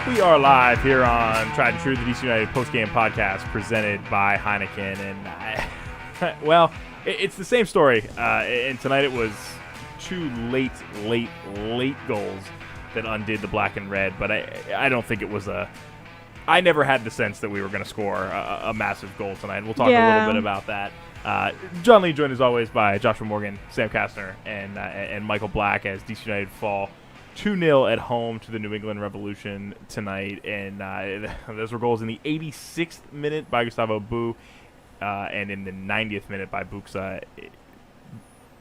We are live here on Tried and True, the DC United Postgame podcast presented by Heineken. And, it's the same story. And tonight it was two late goals that undid the black and red. But I don't think it was I never had the sense that we were going to score a massive goal tonight. We'll talk a little bit about that. John Lee joined as always by Joshua Morgan, Sam Kastner, and Michael Black as DC United fall 2-0 at home to the New England Revolution tonight. And those were goals in the 86th minute by Gustavo Bou and in the 90th minute by Buxa.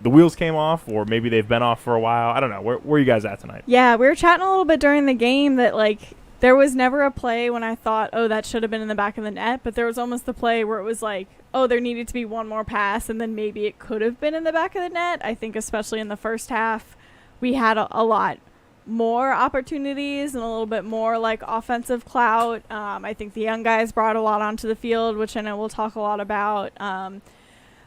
The wheels came off, or maybe they've been off for a while. I don't know. Where are you guys at tonight? Yeah, we were chatting a little bit during the game that, there was never a play when I thought, oh, that should have been in the back of the net. But there was almost the play where it was like, oh, there needed to be one more pass, and then maybe it could have been in the back of the net. I think especially in the first half, we had a lot more opportunities and a little bit more offensive clout. I think the young guys brought a lot onto the field, which I know we'll talk a lot about.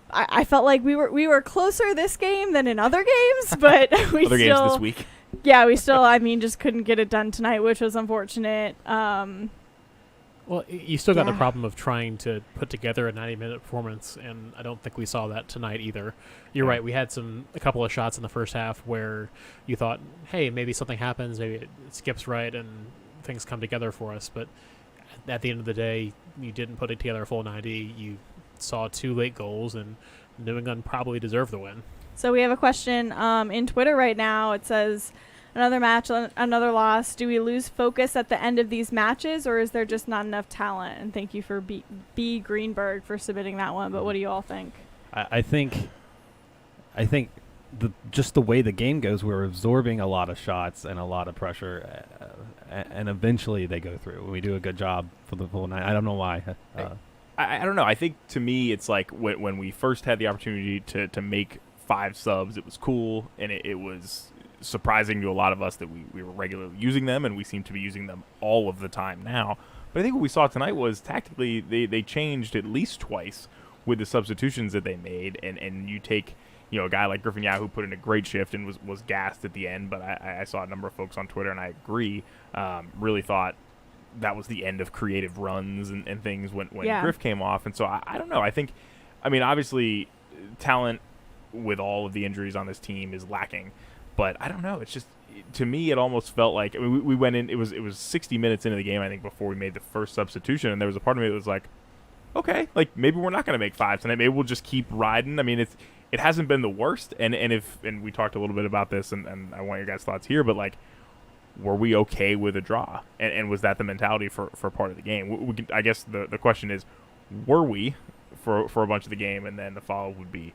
I felt like we were closer this game than in other games, but we other games this week. Yeah, we still, just couldn't get it done tonight, which was unfortunate. Well, you still got the problem of trying to put together a 90-minute performance, and I don't think we saw that tonight either. You're right. We had a couple of shots in the first half where you thought, hey, maybe something happens, maybe it skips right, and things come together for us. But at the end of the day, you didn't put it together a full 90. You saw two late goals, and New England probably deserved the win. So we have a question in Twitter right now. It says, another match, another loss. Do we lose focus at the end of these matches, or is there just not enough talent? And thank you for B. Greenberg for submitting that one. But what do you all think? I think just the way the game goes, we're absorbing a lot of shots and a lot of pressure, and eventually they go through. We do a good job for the full night. I don't know why. I don't know. I think to me it's like when we first had the opportunity to make 5 subs, it was cool, and it was surprising to a lot of us that we were regularly using them, and we seem to be using them all of the time now. But I think what we saw tonight was tactically they changed at least twice with the substitutions that they made, and you take a guy like Griffin Yao, who put in a great shift and was gassed at the end, but I saw a number of folks on Twitter, and I agree, really thought that was the end of creative runs and things when Griff came off. And so I don't know. I think, obviously talent with all of the injuries on this team is lacking, but I don't know. It's just, to me, it almost felt like we went in. It was 60 minutes into the game, I think, before we made the first substitution, and there was a part of me that was like, okay, maybe we're not going to make 5 tonight. Maybe we'll just keep riding. It hasn't been the worst, and we talked a little bit about this, and I want your guys' thoughts here, but were we okay with a draw, and was that the mentality for part of the game? I guess the question is, were we for a bunch of the game, and then the follow would be,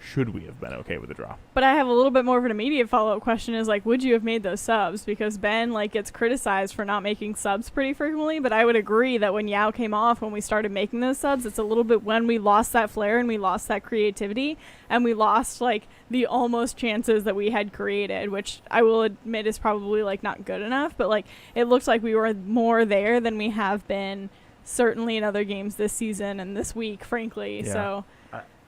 should we have been okay with the draw? But I have a little bit more of an immediate follow-up question is, would you have made those subs? Because Ben, gets criticized for not making subs pretty frequently, but I would agree that when Yao came off, when we started making those subs, it's a little bit when we lost that flair and we lost that creativity, and we lost, the almost chances that we had created, which I will admit is probably, not good enough, but, it looks like we were more there than we have been certainly in other games this season and this week, frankly, so...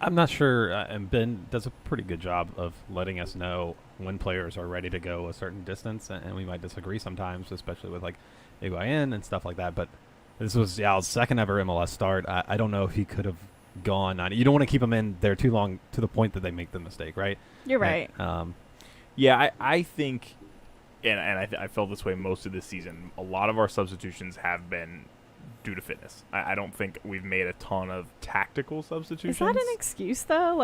I'm not sure, and Ben does a pretty good job of letting us know when players are ready to go a certain distance, and we might disagree sometimes, especially with Higuain and stuff like that. But this was Yao's second ever MLS start. I don't know if he could have gone on. You don't want to keep him in there too long to the point that they make the mistake, right? You're right. I think, and I felt this way most of this season, a lot of our substitutions have been due to fitness. I don't think we've made a ton of tactical substitutions. Is that an excuse, though?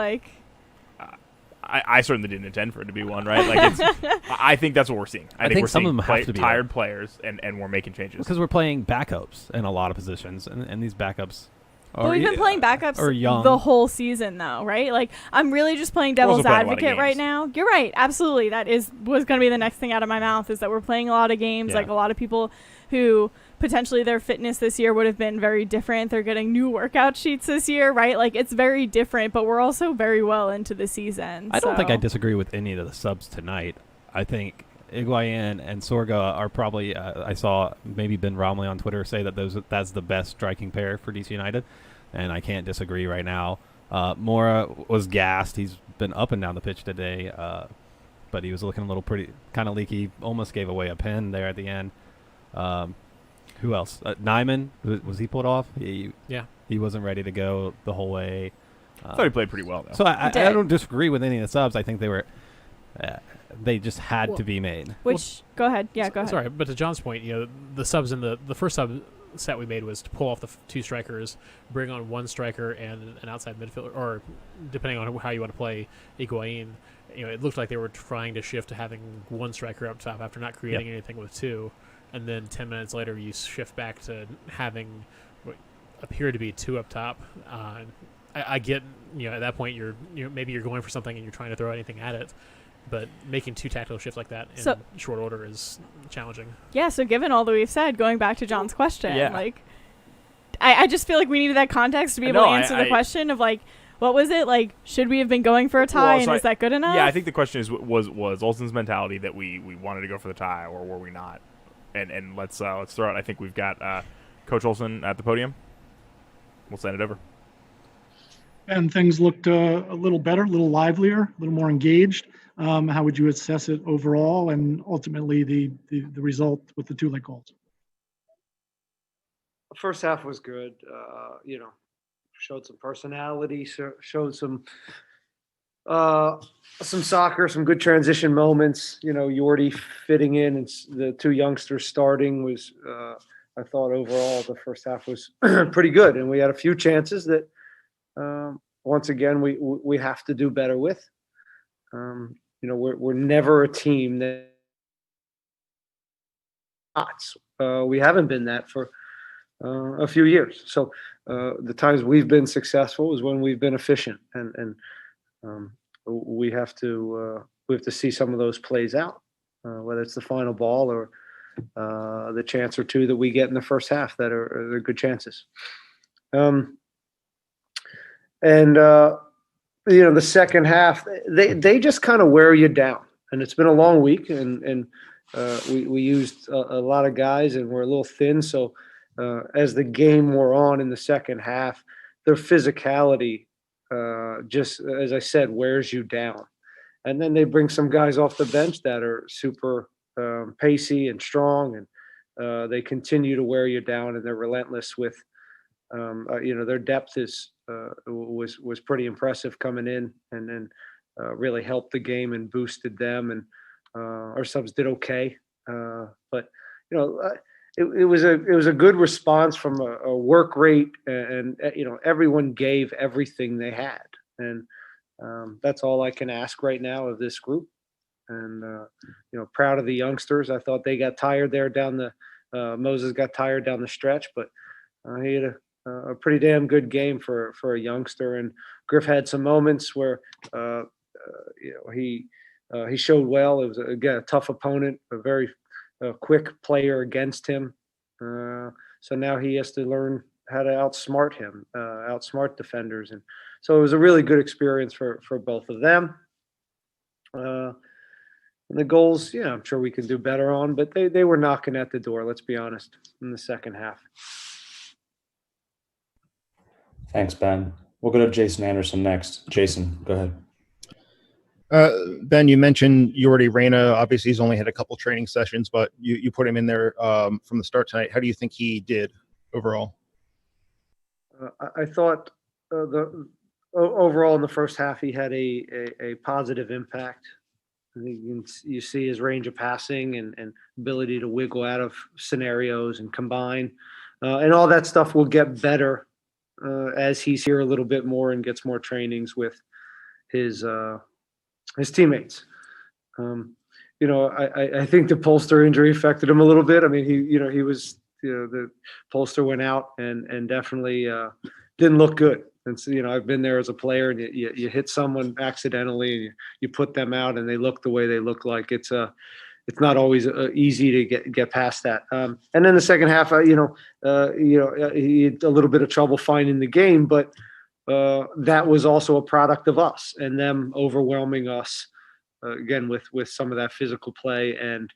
I certainly didn't intend for it to be one, right? I think that's what we're seeing. I think we're some seeing of them have to be tired players, and we're making changes. Because we're playing backups in a lot of positions, and these backups But we've been playing backups the whole season, though, right? I'm really just playing devil's advocate right now. You're right. Absolutely. That was going to be the next thing out of my mouth, is that we're playing a lot of games. A lot of people who potentially their fitness this year would have been very different. They're getting new workout sheets this year, right? It's very different, but we're also very well into the season. I don't think I disagree with any of the subs tonight. I think Higuain and Sorga are probably, I saw maybe Ben Romley on Twitter say that that's the best striking pair for DC United, and I can't disagree right now. Mora was gassed. He's been up and down the pitch today, but he was looking a little kind of leaky, almost gave away a pen there at the end. Who else? Nyman, was he pulled off? Yeah. He wasn't ready to go the whole way. I thought he played pretty well, though. So I did. don't disagree with any of the subs. I think they were, they just had to be made. Which go ahead. Yeah, go ahead. Sorry, but to John's point, the subs in the first sub set we made was to pull off the two strikers, bring on one striker and an outside midfielder, or depending on how you want to play, Higuain. It looked like they were trying to shift to having one striker up top after not creating anything with two, and then 10 minutes later you shift back to having what appeared to be two up top. I get, at that point maybe you're going for something and you're trying to throw anything at it, but making two tactical shifts like that in short order is challenging. Yeah, so given all that we've said, going back to John's question, Yeah. I just feel like we needed that context to be able to answer the question of what was it? Should we have been going for a tie, and is that good enough? Yeah, I think the question is, was Olsen's mentality that we wanted to go for the tie, or were we not? And let's throw it. I think we've got Coach Olsen at the podium. We'll send it over. And things looked a little better, a little livelier, a little more engaged. How would you assess it overall, and ultimately the result with the 2 late goals? The first half was good. Showed some personality, showed some soccer, some good transition moments. Yordi fitting in, and the 2 youngsters starting was. I thought overall the first half was pretty good, and we had a few chances that once again we have to do better with. We're never a team that we haven't been that for a few years. So the times we've been successful is when we've been efficient, and we have to see some of those plays out, whether it's the final ball or the chance or two that we get in the first half that are good chances. The second half, they just kind of wear you down, and it's been a long week, and we used a lot of guys, and we're a little thin. So as the game wore on in the second half, their physicality, just as I said, wears you down. And then they bring some guys off the bench that are super pacey and strong, and they continue to wear you down, and they're relentless with, their depth was pretty impressive coming in, and then really helped the game and boosted them. And our subs did okay, but it was a good response from a work rate, and everyone gave everything they had, and that's all I can ask right now of this group. And proud of the youngsters. I thought they got tired there down the Moses got tired down the stretch, but he had a pretty damn good game for a youngster. And Griff had some moments where he showed well. It was again a tough opponent, a very quick player against him. So now he has to learn how to outsmart him, outsmart defenders, and so it was a really good experience for both of them. And the goals, I'm sure we can do better on, but they were knocking at the door, let's be honest, in the second half. Thanks, Ben. We'll go to Jason Anderson next. Jason, go ahead. Ben, you mentioned Yordi Reyna. Obviously, he's only had a couple training sessions, but you put him in there from the start tonight. How do you think he did overall? I thought overall in the first half, he had a positive impact. I think you see his range of passing and ability to wiggle out of scenarios and combine. And all that stuff will get better as he's here a little bit more and gets more trainings with his teammates. I think the Polster injury affected him a little bit. I mean, he was, the Polster went out and definitely didn't look good. And so, I've been there as a player, and you hit someone accidentally and you put them out and they look the way they look like. It's not always easy to get past that. And then the second half, he had a little bit of trouble finding the game, but that was also a product of us and them overwhelming us again with some of that physical play and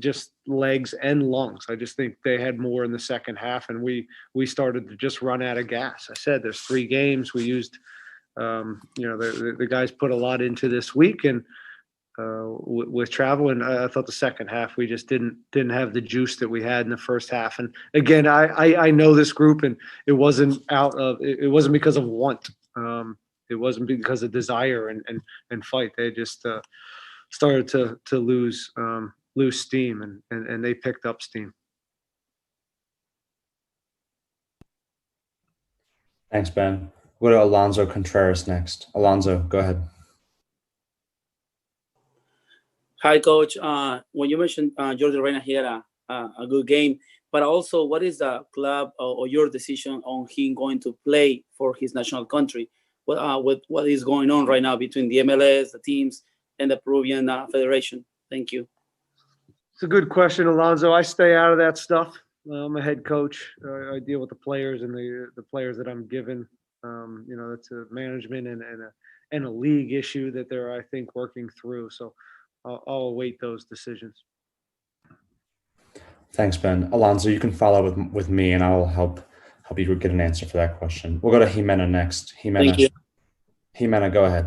just legs and lungs. I just think they had more in the second half, and we started to just run out of gas. I said there's 3 games. We used, the guys put a lot into this week, and with travel. And I thought the second half we just didn't have the juice that we had in the first half. And again, I know this group, and it wasn't because of want. It wasn't because of desire and fight. They just started to lose steam, and they picked up steam. Thanks, Ben. We'll go to Alonso Contreras next. Alonso, go ahead. Hi, Coach. When you mentioned Jordi Reyna, he had a good game, but also, what is the club or your decision on him going to play for his national country? With what is going on right now between the MLS, the teams, and the Peruvian Federation? Thank you. It's a good question, Alonso. I stay out of that stuff. I'm a head coach. I deal with the players and the players that I'm given. It's a management and a league issue that they're, I think, working through. So I'll await those decisions. Thanks, Ben. Alonso, you can follow with me, and I'll help you get an answer for that question. We'll go to Jimena next. Thank you. Jimena, go ahead.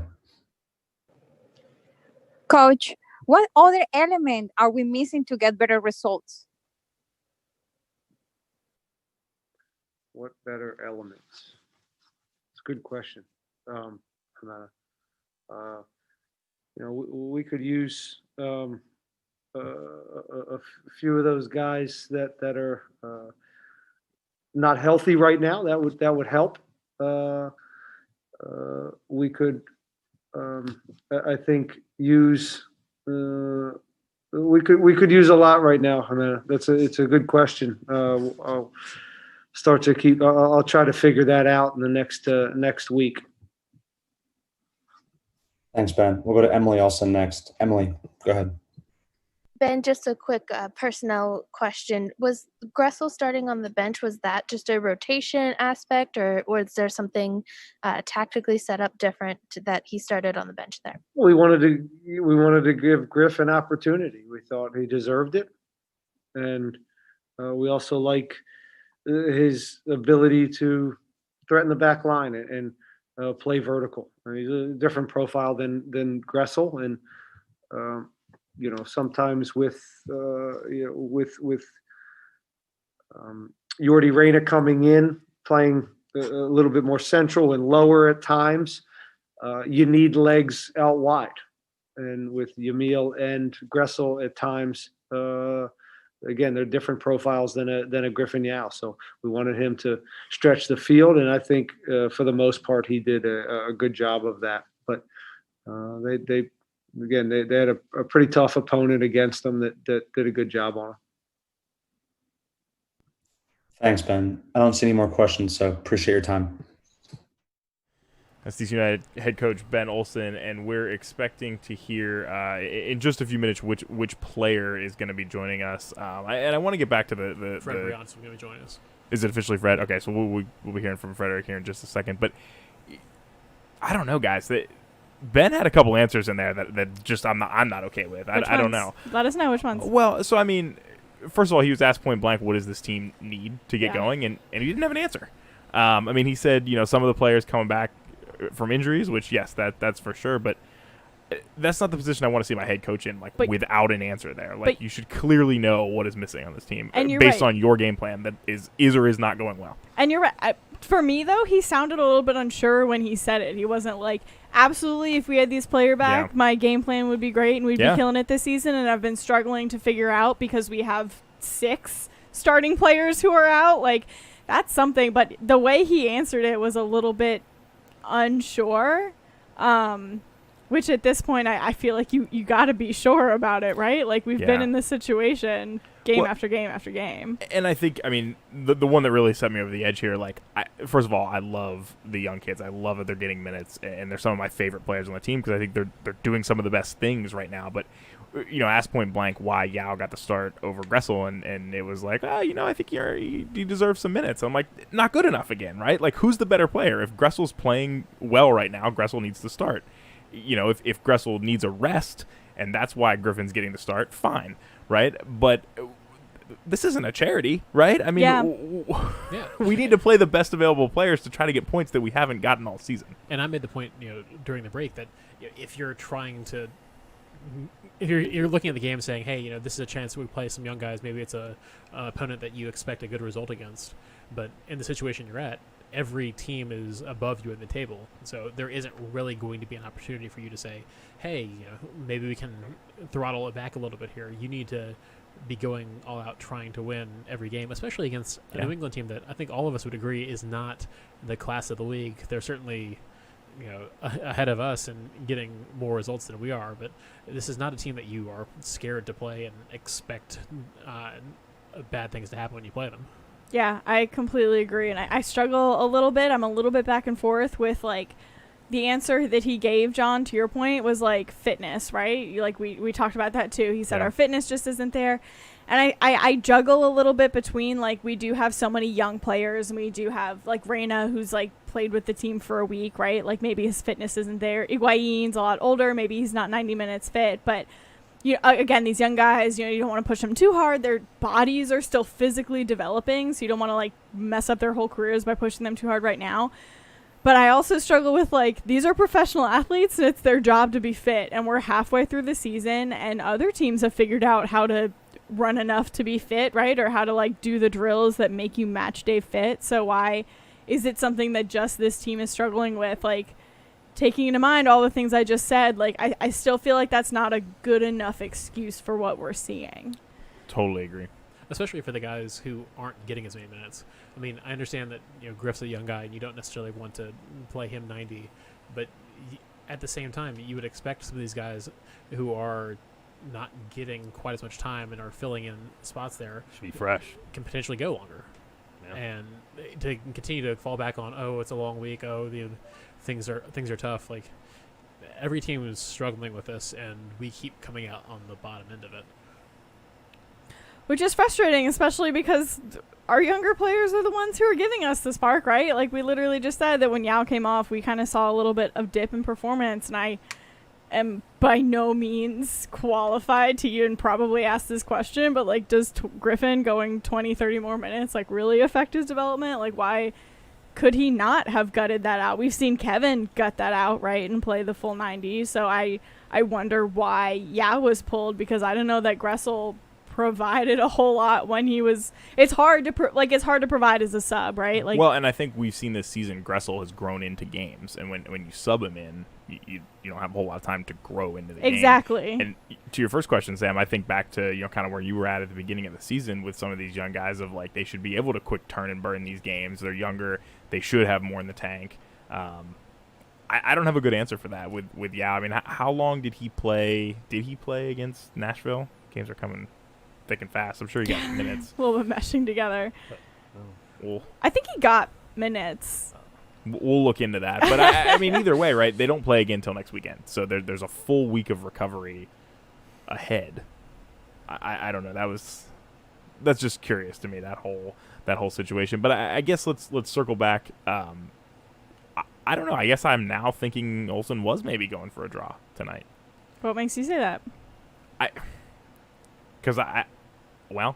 Coach, what other element are we missing to get better results? What better elements? It's a good question. We could use a few of those guys that are not healthy right now. That would help. We could, I think, use. We could use a lot right now. It's a good question. I'll try to figure that out in the next week. Thanks, Ben. We'll go to Emily Olsen next. Emily, go ahead. Ben, just a quick personnel question. Was Gressel starting on the bench, was that just a rotation aspect, or was there something tactically set up different that he started on the bench there? We wanted to give Griff an opportunity. We thought he deserved it. And we also like his ability to threaten the back line and play vertical. He's a different profile than Gressel, and sometimes with Jordi Reyna coming in, playing a little bit more central and lower at times, you need legs out wide. And with Yamil and Gressel at times, again, they're different profiles than a Griffin Yao. So we wanted him to stretch the field, and I think for the most part he did a good job of that. But they had a pretty tough opponent against them that did a good job on him. Thanks, Ben. I don't see any more questions, so appreciate your time. That's DC United head coach Ben Olsen, and we're expecting to hear in just a few minutes which player is going to be joining us. And I want to get back to the Fred Brian's going to be joining us. Is it officially Fred? Okay, so we'll be hearing from Frederick here in just a second. But I don't know, guys. Ben had a couple answers in there that just I'm not okay with. I don't know. Let us know which ones. Well, so I mean, first of all, he was asked point blank, what does this team need to get going, and he didn't have an answer. I mean, he said some of the players coming back from injuries, which yes, that's for sure, but that's not the position I want to see my head coach in, without an answer there. You should clearly know what is missing on this team based on your game plan that is or is not going well. And you're right. For me, though, he sounded a little bit unsure when he said it. He wasn't like, absolutely, if we had these player back, my game plan would be great and we'd be killing it this season. And I've been struggling to figure out because we have 6 starting players who are out. That's something. But the way he answered it was a little bit unsure, which at this point I feel like you got to be sure about it, right? We've been in this situation game after game after game. And I think, I mean, the one that really set me over the edge here, first of all, I love the young kids. I love that they're getting minutes, and they're some of my favorite players on the team because I think they're doing some of the best things right now. But asked point blank why Yao got the start over Gressel, and it was like, I think he deserves some minutes. I'm like, not good enough again, right? Who's the better player? If Gressel's playing well right now, Gressel needs to start. If Gressel needs a rest, and that's why Griffin's getting the start, fine, right? But this isn't a charity, right? I mean, we need to play the best available players to try to get points that we haven't gotten all season. And I made the point, during the break that if you're trying to if you're looking at the game saying, hey, this is a chance we play some young guys. Maybe it's an opponent that you expect a good result against. But in the situation you're at, every team is above you in the table. So there isn't really going to be an opportunity for you to say, hey, maybe we can throttle it back a little bit here. You need to be going all out trying to win every game, especially against a New England team that I think all of us would agree is not the class of the league. They're certainly ahead of us and getting more results than we are, but this is not a team that you are scared to play and expect bad things to happen when you play them. Yeah, I completely agree, and I struggle a little bit. I'm a little bit back and forth with the answer that he gave, John, to your point, was fitness, right? We talked about that too. He said our fitness just isn't there. And I juggle a little bit between we do have so many young players, and we do have Reyna, who's played with the team for a week, right? Maybe his fitness isn't there. Higuain's a lot older, maybe he's not 90 minutes fit, but again, these young guys, you don't want to push them too hard. Their bodies are still physically developing, so you don't want to mess up their whole careers by pushing them too hard right now. But I also struggle with these are professional athletes and it's their job to be fit, and we're halfway through the season and other teams have figured out how to run enough to be fit, right? Or how to do the drills that make you match day fit. So why is it something that just this team is struggling with? Taking into mind all the things I just said, I still feel like that's not a good enough excuse for what we're seeing. Totally agree. Especially for the guys who aren't getting as many minutes. I mean, I understand that Griff's a young guy and you don't necessarily want to play him 90, but at the same time, you would expect some of these guys who are not getting quite as much time and are filling in spots there should be fresh, can potentially go longer. Yeah. And to continue to fall back on, it's a long week, things are tough. Every team is struggling with this, and we keep coming out on the bottom end of it. Which is frustrating, especially because our younger players are the ones who are giving us the spark, right? We literally just said that when Yao came off, we kind of saw a little bit of dip in performance, and I am by no means qualified to even probably ask this question, but does Griffin going 20, 30 more minutes really affect his development? Why could he not have gutted that out? We've seen Kevin gut that out, right, and play the full 90. So I wonder why Yao was pulled, because I don't know that Gressel provided a whole lot when he was. It's hard to provide as a sub, right? Well, and I think we've seen this season Gressel has grown into games, and when you sub him in, you don't have a whole lot of time to grow into the game. Exactly. And to your first question, Sam, I think back to kind of where you were at the beginning of the season with some of these young guys of they should be able to quick turn and burn these games. They're younger, they should have more in the tank. I don't have a good answer for that with Yao. I mean, how long did he play? Did he play against Nashville? Games are coming thick and fast. I'm sure he got minutes. A little bit meshing together. Well, I think he got minutes. We'll look into that. But I mean, either way, right? They don't play again until next weekend, so there's a full week of recovery ahead. I don't know. That's just curious to me, that whole situation. But I guess let's circle back. I don't know. I guess I'm now thinking Olsen was maybe going for a draw tonight. What makes you say that? Well,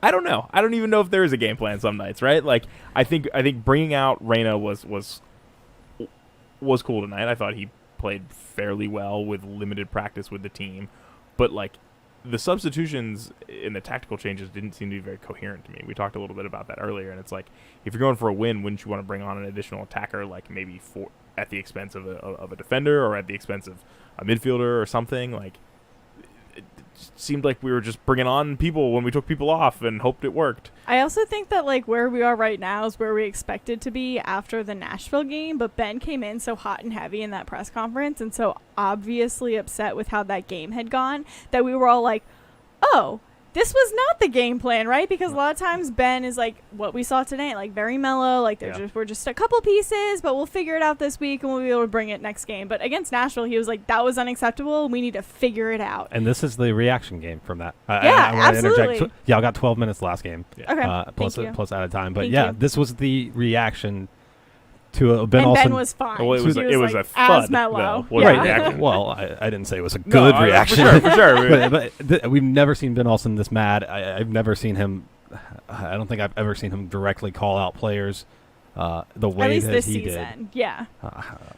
I don't know. I don't even know if there is a game plan some nights, right? I think bringing out Reyna was cool tonight. I thought he played fairly well with limited practice with the team, but the substitutions and the tactical changes didn't seem to be very coherent to me. We talked a little bit about that earlier, and it's if you're going for a win, wouldn't you want to bring on an additional attacker, maybe at the expense of a defender or at the expense of a midfielder or something? It seemed like we were just bringing on people when we took people off and hoped it worked. I also think that where we are right now is where we expected to be after the Nashville game, but Ben came in so hot and heavy in that press conference and so obviously upset with how that game had gone that we were all oh, this was not the game plan, right? Because a lot of times Ben is what we saw today, very mellow, we're just a couple pieces, but we'll figure it out this week and we'll be able to bring it next game. But against Nashville, he was that was unacceptable. We need to figure it out. And this is the reaction game from that. Yeah, absolutely. Y'all got 12 minutes last game. Yeah. Okay. Plus out of time. But Thank you. This was the reaction to Ben and Olsen. Ben was fine. Well, it was a as thud, mellow. though. Yeah. Well, I didn't say it was a good reaction. For sure. but we've never seen Ben Olsen this mad. I've never seen him. I don't think I've ever seen him directly call out players the way At least that this he season. did. Yeah.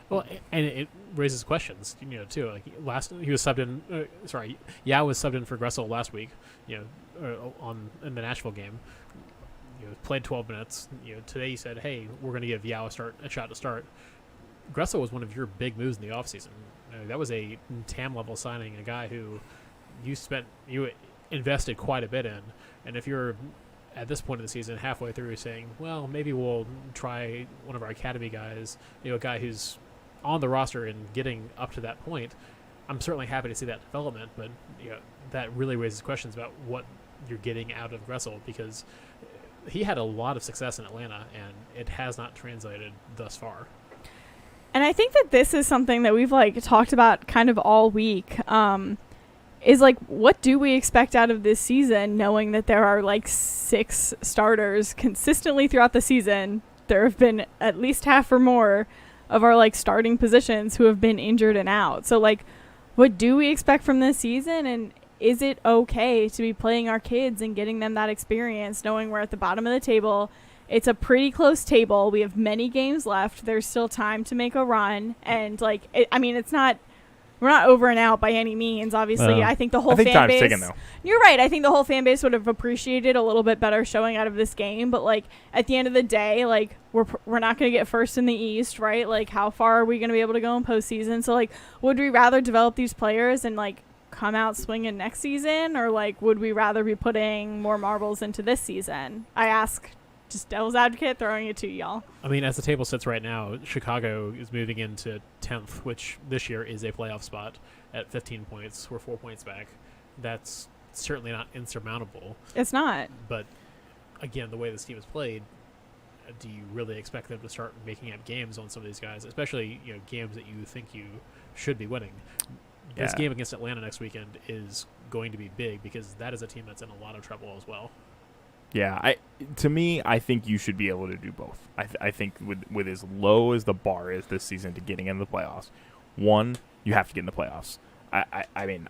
Well, and raises questions, too. Like he was subbed in. Yao was subbed in for Gressel last week, in the Nashville game. Played 12 minutes. Today he said, "Hey, we're going to give Yao a shot to start." Gressel was one of your big moves in the offseason. That was a TAM level signing, a guy who you invested quite a bit in, and if you're at this point of the season, halfway through, saying, well, maybe we'll try one of our academy guys, a guy who's on the roster and getting up to that point, I'm certainly happy to see that development, but that really raises questions about what you're getting out of Gressel, because he had a lot of success in Atlanta, and it has not translated thus far. And I think that this is something that we've talked about kind of all week. Is what do we expect out of this season, knowing that there are 6 starters consistently throughout the season? There have been at least half or more of our starting positions who have been injured and out. So what do we expect from this season? And is it okay to be playing our kids and getting them that experience, knowing we're at the bottom of the table? It's a pretty close table. We have many games left. There's still time to make a run. And it's not, we're not over and out by any means. Obviously, I think the whole fan base. Ticking, though. You're right. I think the whole fan base would have appreciated a little bit better showing out of this game. But at the end of the day, we're not going to get first in the East, right? How far are we going to be able to go in postseason? So would we rather develop these players and come out swinging next season, or would we rather be putting more marbles into this season? I ask. Just devil's advocate, throwing it to y'all. I mean, as the table sits right now, Chicago is moving into 10th, which this year is a playoff spot at 15 points. We're 4 points back. That's certainly not insurmountable. It's not. But, again, the way this team is played, do you really expect them to start making up games on some of these guys, especially games that you think you should be winning? This game against Atlanta next weekend is going to be big, because that is a team that's in a lot of trouble as well. Yeah, to me, I think you should be able to do both. I think with as low as the bar is this season to getting into the playoffs, one, you have to get in the playoffs. I mean,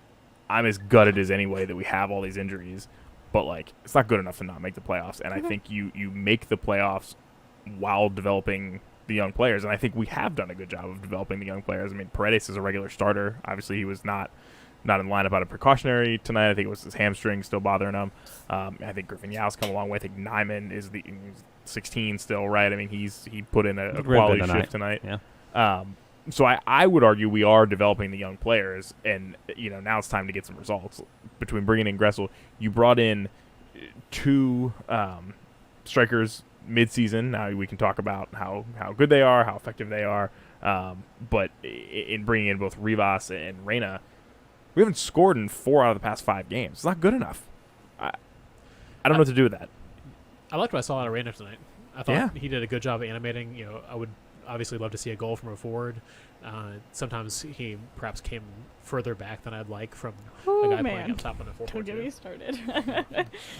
I'm as gutted as any way that we have all these injuries, but it's not good enough to not make the playoffs. And I think you make the playoffs while developing the young players, and I think we have done a good job of developing the young players. I mean, Paredes is a regular starter. Obviously, he was not in the lineup out of precautionary tonight. I think it was his hamstring still bothering him. I think Griffin Yao's come a long way. I think Nyman is the 16 still, right? I mean, he put in a quality shift tonight. Yeah. So I would argue we are developing the young players, and now it's time to get some results. Between bringing in Gressel, you brought in 2 strikers mid-season. Now we can talk about how good they are, how effective they are. But in bringing in both Rivas and Reyna, we haven't scored in 4 out of the past 5 games. It's not good enough. I don't know what to do with that. I liked what I saw out of Reyna tonight. I thought he did a good job of animating. I would obviously love to see a goal from a forward. Sometimes he perhaps came further back than I'd like from a guy playing up top on a 4-4-2. Don't get me started.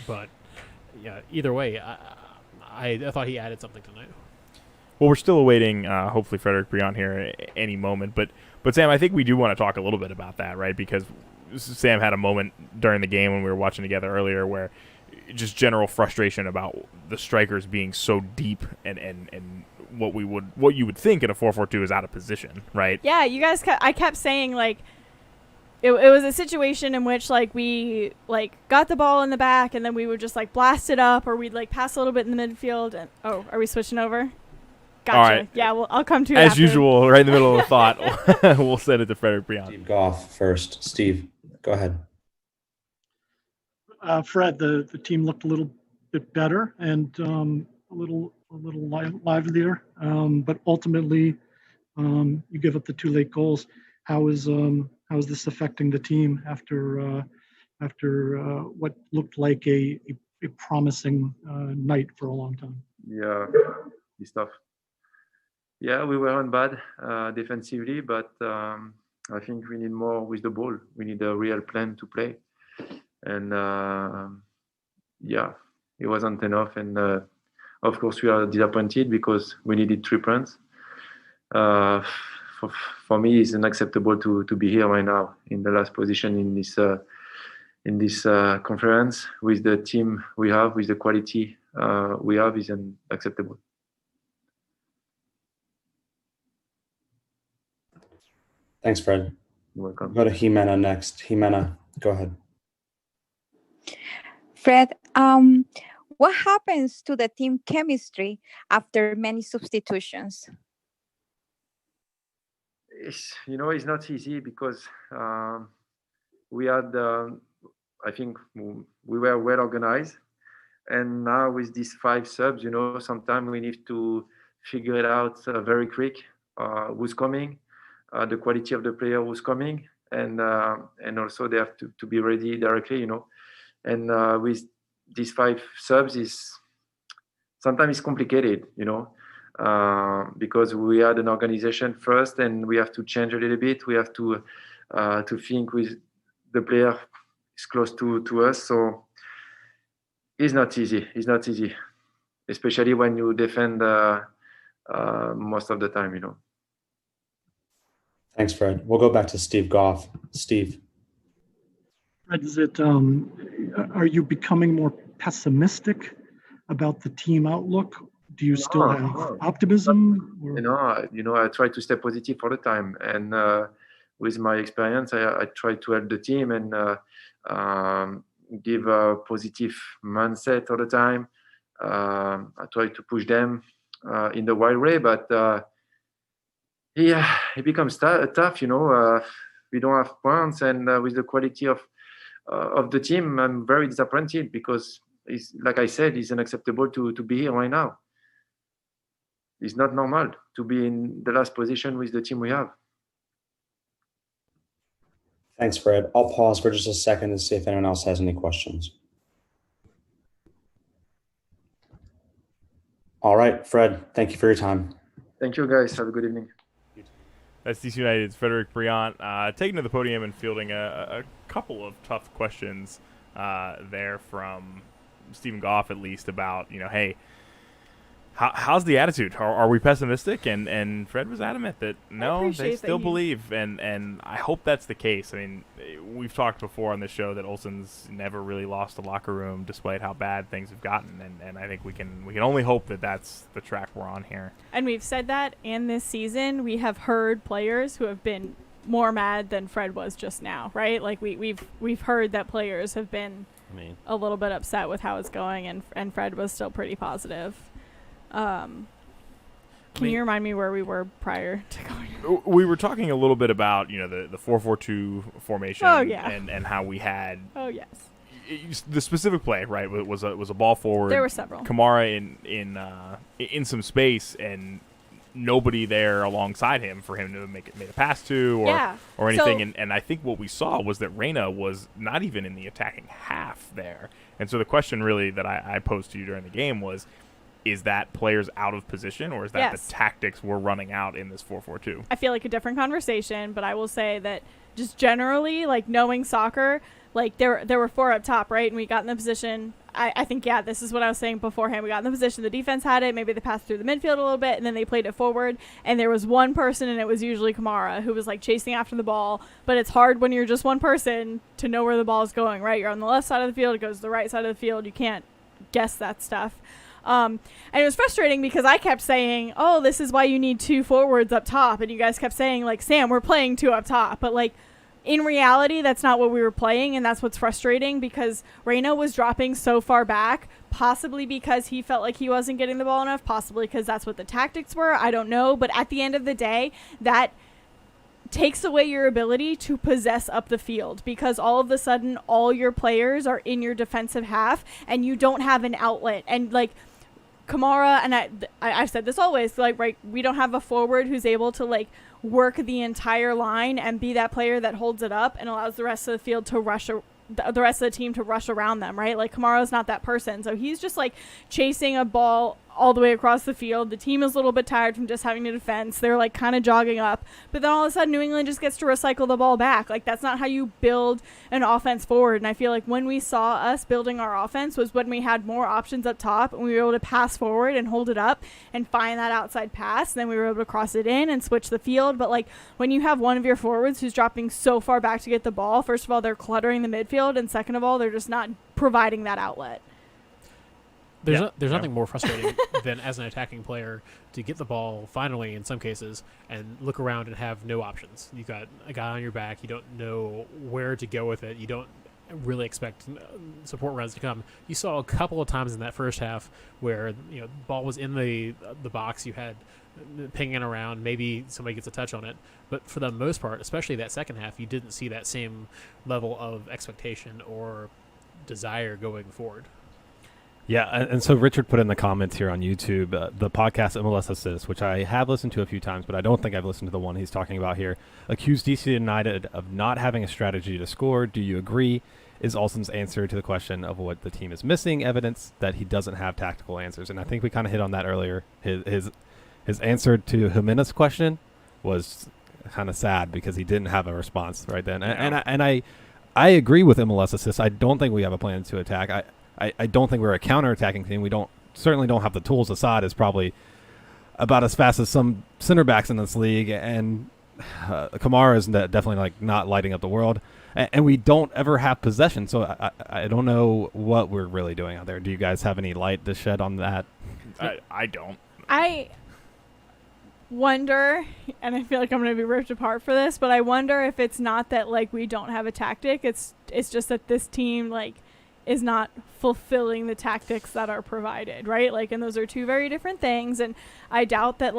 But yeah, either way, I thought he added something tonight. Well, we're still awaiting, hopefully, Frederick Briand here at any moment. But Sam, I think we do want to talk a little bit about that, right? Because Sam had a moment during the game when we were watching together earlier where just general frustration about the strikers being so deep and what you would think in a 4-4-2 is out of position, right? Yeah, you guys. I kept saying it was a situation in which we got the ball in the back and then we would just blast it up, or we'd pass a little bit in the midfield. And are we switching over? Gotcha. All right. Yeah, well, I'll come to you as after. usual, right in the middle of the thought. We'll send it to Frederick Briand. Steve Goff first. Steve, go ahead. Fred, the team looked a little bit better and a little livelier, but ultimately you give up the 2 late goals. How is this affecting the team after what looked like a promising night for a long time? Yeah, it's tough. Yeah, we weren't bad defensively, but I think we need more with the ball. We need a real plan to play. And it wasn't enough. And of course, we are disappointed because we needed 3 points. For me, it's unacceptable to be here right now in the last position in this conference with the team we have, with the quality we have, is unacceptable. Thanks, Fred. You're welcome. Go to Jimena next. Jimena, go ahead. Fred, what happens to the team chemistry after many substitutions? It's not easy because we had, I think we were well organized. And now with these 5 subs, sometimes we need to figure it out very quick, who's coming, the quality of the player who's coming, and also they have to be ready directly, And with these 5 subs, sometimes it's complicated, because we had an organization first, and we have to change a little bit. We have to think with the player is close to us, so it's not easy. It's not easy, especially when you defend most of the time. Thanks, Fred. We'll go back to Steve Goff. Steve. Is it? Are you becoming more pessimistic about the team outlook? Do you still have optimism? I try to stay positive all the time, and with my experience, I try to help the team and give a positive mindset all the time. I try to push them in the right way, but it becomes tough. We don't have points, and with the quality of the team, I'm very disappointed because like I said, it's unacceptable to be here right now. It's not normal to be in the last position with the team we have. Thanks, Fred. I'll pause for just a second to see if anyone else has any questions. All right, Fred, thank you for your time. Thank you, guys. Have a good evening. That's DC United's Frederic Briant taking to the podium and fielding a couple of tough questions there from Stephen Goff, at least, about, hey, how's the attitude? Are we pessimistic? And Fred was adamant that no, they still believe, and I hope that's the case. I mean, we've talked before on this show that Olsen's never really lost the locker room despite how bad things have gotten, and I think we can only hope that that's the track we're on here. And we've said that, and this season we have heard players who have been more mad than Fred was just now, right? Like we've heard that players have been a little bit upset with how it's going, and Fred was still pretty positive. Can you remind me where we were prior to going? We were talking a little bit about the 4-4-2 formation. Oh, yeah. and how we had. Oh yes. The specific play, right, was a ball forward. There were several. Kamara in some space and nobody there alongside him for him to make a pass to or anything. And I think what we saw was that Reyna was not even in the attacking half there. And so the question really that I posed to you during the game was, is that players out of position, or is that the tactics we're running out in this 4-4-2? I feel like a different conversation, but I will say that just generally, like, knowing soccer, like there were 4 up top, right? And we got in the position. I think, this is what I was saying beforehand. We got in the position. The defense had it. Maybe they passed through the midfield a little bit, and then they played it forward. And there was one person, and it was usually Kamara, who was, like, chasing after the ball. But it's hard when you're just one person to know where the ball is going, right? You're on the left side of the field. It goes to the right side of the field. You can't guess that stuff. And it was frustrating because I kept saying, oh, this is why you need 2 forwards up top. And you guys kept saying, like, Sam, we're playing 2 up top. But, like, in reality, that's not what we were playing. And that's what's frustrating because Reyna was dropping so far back, possibly because he felt like he wasn't getting the ball enough, possibly because that's what the tactics were. I don't know. But at the end of the day, that takes away your ability to possess up the field because all of a sudden all your players are in your defensive half and you don't have an outlet. And, like, Kamara, and I've said this always, like, right, we don't have a forward who's able to, like, work the entire line and be that player that holds it up and allows the rest of the field to rush, the rest of the team to rush around them, right? Like, Kamara's not that person. So he's just, like, chasing a ball all the way across the field. The team is a little bit tired from just having to defense. They're, like, kind of jogging up. But then all of a sudden, New England just gets to recycle the ball back. Like, that's not how you build an offense forward. And I feel like when we saw us building our offense was when we had more options up top and we were able to pass forward and hold it up and find that outside pass. And then we were able to cross it in and switch the field. But, like, when you have one of your forwards who's dropping so far back to get the ball, first of all, they're cluttering the midfield. And second of all, they're just not providing that outlet. There's nothing more frustrating than as an attacking player to get the ball finally in some cases and look around and have no options. You got a guy on your back. You don't know where to go with it. You don't really expect support runs to come. You saw a couple of times in that first half where the ball was in the box. You had pinging around. Maybe somebody gets a touch on it, but for the most part, especially that second half, you didn't see that same level of expectation or desire going forward. Yeah, and so Richard put in the comments here on YouTube, the podcast MLS Assist, which I have listened to a few times, but I don't think I've listened to the one he's talking about here, accused DC United of not having a strategy to score. Do you agree? Is Olsen's answer to the question of what the team is missing evidence that he doesn't have tactical answers? And I think we kind of hit on that earlier. His answer to Jimenez's question was kind of sad because he didn't have a response right then. And I agree with MLS Assist. I don't think we have a plan to attack. I don't think we're a counter-attacking team. We certainly don't have the tools. Assad is probably about as fast as some center backs in this league, and Kamara is definitely not lighting up the world. And we don't ever have possession, so I don't know what we're really doing out there. Do you guys have any light to shed on that? I don't. I wonder, and I feel like I'm going to be ripped apart for this, but I wonder if it's not that we don't have a tactic. It's just that this team is not fulfilling the tactics that are provided, right? And those are two very different things. And I doubt that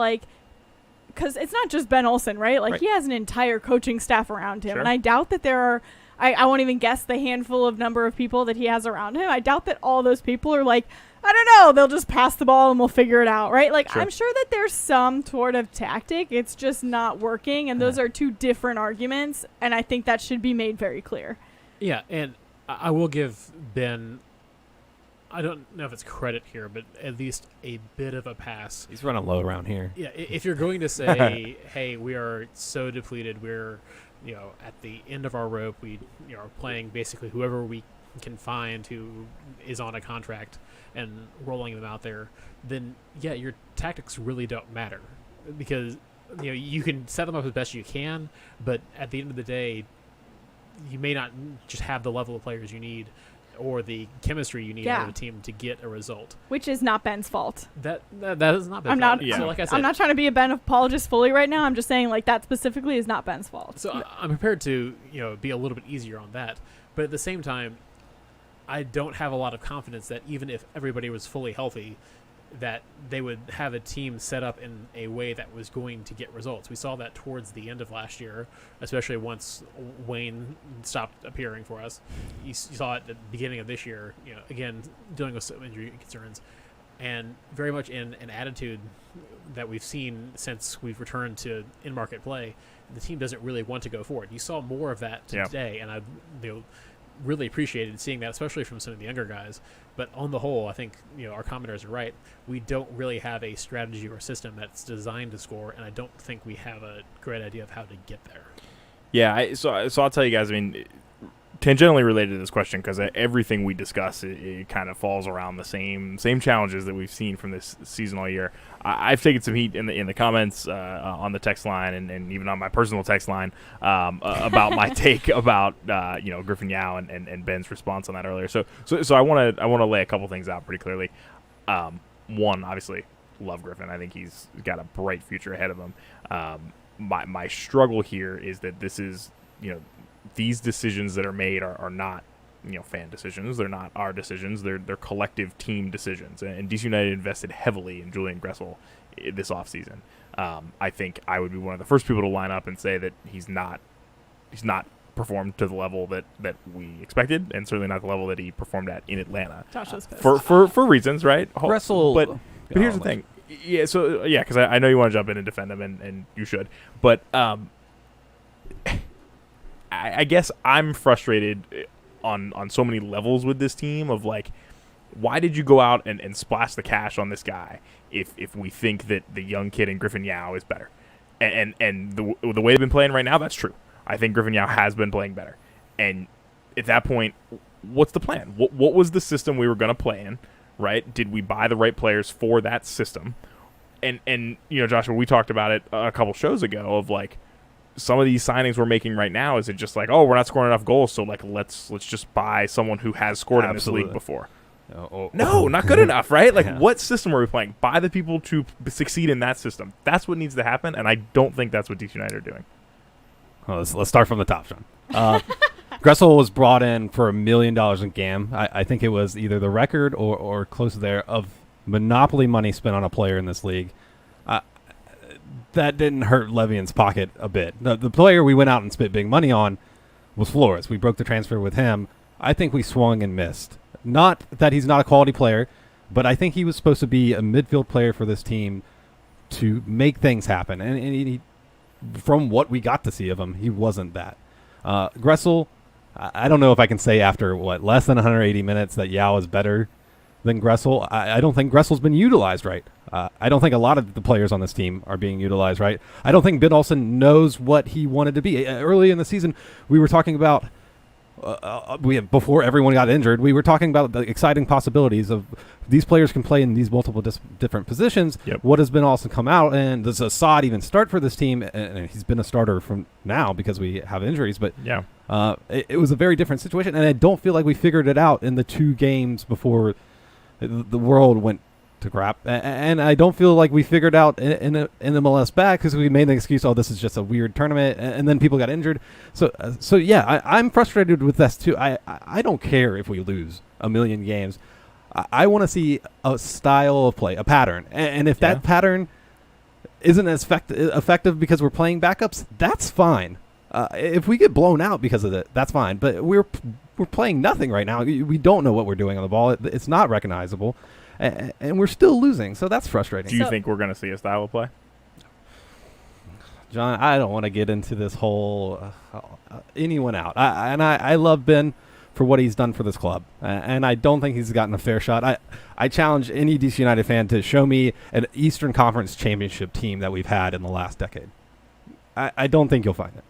because it's not just Ben Olsen, right? Right. He has an entire coaching staff around him. Sure. And I doubt that there are, I won't even guess the handful of number of people that he has around him. I doubt that all those people are I don't know, they'll just pass the ball and we'll figure it out, right? Sure. I'm sure that there's some sort of tactic. It's just not working. And those are two different arguments. And I think that should be made very clear. Yeah. And I will give Ben, I don't know if it's credit here, but at least a bit of a pass. He's running low around here. Yeah, if you're going to say, hey, we are so depleted, we're at the end of our rope, we are playing basically whoever we can find who is on a contract and rolling them out there, then yeah, your tactics really don't matter because you can set them up as best you can, but at the end of the day, you may not just have the level of players you need or the chemistry you need out of a team to get a result. Which is not Ben's fault. That is not Ben's fault. So like I said, I'm not trying to be a Ben apologist fully right now. I'm just saying that specifically is not Ben's fault. So I'm prepared to be a little bit easier on that. But at the same time, I don't have a lot of confidence that even if everybody was fully healthy, that they would have a team set up in a way that was going to get results. We saw that towards the end of last year, especially once Wayne stopped appearing for us. You saw it at the beginning of this year, again, dealing with some injury concerns, and very much in an attitude that we've seen since we've returned to in-market play. The team doesn't really want to go forward. You saw more of that today, and I really appreciated seeing that, especially from some of the younger guys. But on the whole, I think our commenters are right. We don't really have a strategy or system that's designed to score, and I don't think we have a great idea of how to get there. Yeah, so I'll tell you guys. I mean, tangentially related to this question, because everything we discuss it kind of falls around the same challenges that we've seen from this season all year. I've taken some heat in the comments on the text line and even on my personal text line about my take about Griffin Yao and Ben's response on that earlier. So I want to lay a couple things out pretty clearly. One, obviously, love Griffin. I think he's got a bright future ahead of him. My struggle here is that this is these decisions that are made are not fan decisions. They're not our decisions. They're collective team decisions. And DC United invested heavily in Julian Gressel this offseason. I think I would be one of the first people to line up and say that he's not performed to the level that we expected, and certainly not the level that he performed at in Atlanta. Tasha's pissed. For reasons, right? Gressel, but here's the thing. Yeah, so because I know you want to jump in and defend him, and you should. But I guess I'm frustrated on so many levels with this team of why did you go out and splash the cash on this guy if we think that the young kid in Griffin Yao is better? And the way they've been playing right now, that's true. I think Griffin Yao has been playing better. And at that point, what's the plan? What was the system we were going to play in, right? Did we buy the right players for that system? And Joshua, we talked about it a couple shows ago of some of these signings we're making right now, is it just we're not scoring enough goals, so let's just buy someone who has scored in this league before. No, not good enough, right? Like, Yeah. what system are we playing? Buy the people to succeed in that system. That's what needs to happen, and I don't think that's what DC United are doing. Well, let's start from the top, Sean. Gressel was brought in for $1 million in GAM. I think it was either the record or close there of monopoly money spent on a player in this league. That didn't hurt Levian's pocket a bit. The player we went out and spent big money on was Flores. We broke the transfer with him. I think we swung and missed. Not that he's not a quality player, but I think he was supposed to be a midfield player for this team to make things happen. And he, from what we got to see of him, he wasn't that. Gressel, I don't know if I can say after, less than 180 minutes that Yao is better than Gressel. I don't think Gressel's been utilized right. I don't think a lot of the players on this team are being utilized right. I don't think Ben Olsen knows what he wanted to be. Early in the season, we were talking about, before everyone got injured, we were talking about the exciting possibilities of these players can play in these multiple different positions. Yep. What has Ben Olsen come out, and does Assad even start for this team? And he's been a starter from now because we have injuries, but Yeah. it was a very different situation, and I don't feel like we figured it out in the 2 games before the world went to crap, and I don't feel like we figured out in MLS back because we made the excuse, oh, this is just a weird tournament, and then people got injured. So yeah, I'm frustrated with this too. I don't care if we lose 1 million games. I want to see a style of play, a pattern, and if that pattern isn't as effective because we're playing backups, that's fine. If we get blown out because of it, that's fine. But we're playing nothing right now. We don't know what we're doing on the ball. It's not recognizable. And we're still losing, so that's frustrating. Do you think we're going to see a style of play? John, I don't want to get into this whole anyone out. I love Ben for what he's done for this club, and I don't think he's gotten a fair shot. I challenge any DC United fan to show me an Eastern Conference championship team that we've had in the last decade. I don't think you'll find it.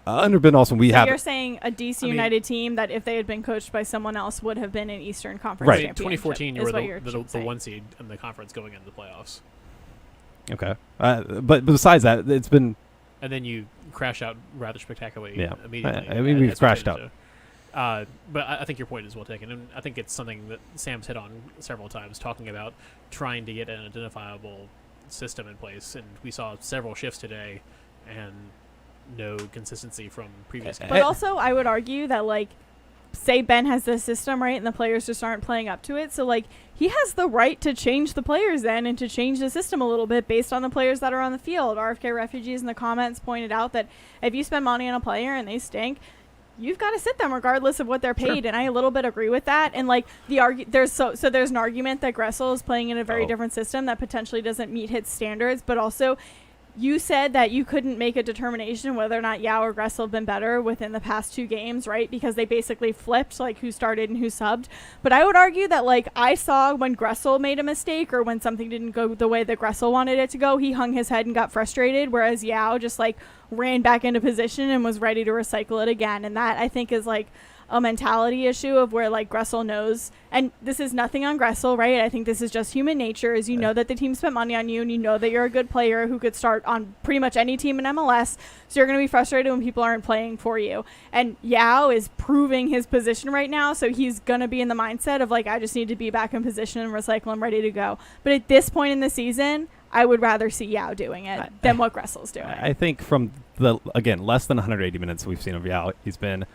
Under Ben Olsen, we have. You're saying a DC United team that if they had been coached by someone else would have been an Eastern Conference right. championship. 2014, you were the saying. 1 seed in the conference going into the playoffs. Okay, but besides that, it's been. And then you crash out rather spectacularly. Yeah, immediately. I mean we've crashed out. But I think your point is well taken, and I think it's something that Sam's hit on several times, talking about trying to get an identifiable system in place, and we saw several shifts today, and no consistency from previous games. But also, I would argue that, like, say Ben has this system, right, and the players just aren't playing up to it. So, like, he has the right to change the players then and to change the system a little bit based on the players that are on the field. RFK Refugees in the comments pointed out that if you spend money on a player and they stink, you've got to sit them regardless of what they're paid. Sure. And I a little bit agree with that. And, like, there's an argument that Gressel is playing in a very different system that potentially doesn't meet his standards, but also you said that you couldn't make a determination whether or not Yao or Gressel have been better within the past 2 games, right? Because they basically flipped, like, who started and who subbed. But I would argue that, like, I saw when Gressel made a mistake or when something didn't go the way that Gressel wanted it to go, he hung his head and got frustrated, whereas Yao just, like, ran back into position and was ready to recycle it again. And that, I think, is, like, a mentality issue of where, like, Gressel knows, and this is nothing on Gressel, right? I think this is just human nature, is you know that the team spent money on you and you know that you're a good player who could start on pretty much any team in MLS, so you're going to be frustrated when people aren't playing for you. And Yao is proving his position right now, so he's going to be in the mindset of, like, I just need to be back in position and recycle and ready to go. But at this point in the season, I would rather see Yao doing it than what Gressel's doing. I think from the, again, less than 180 minutes we've seen of Yao, he's been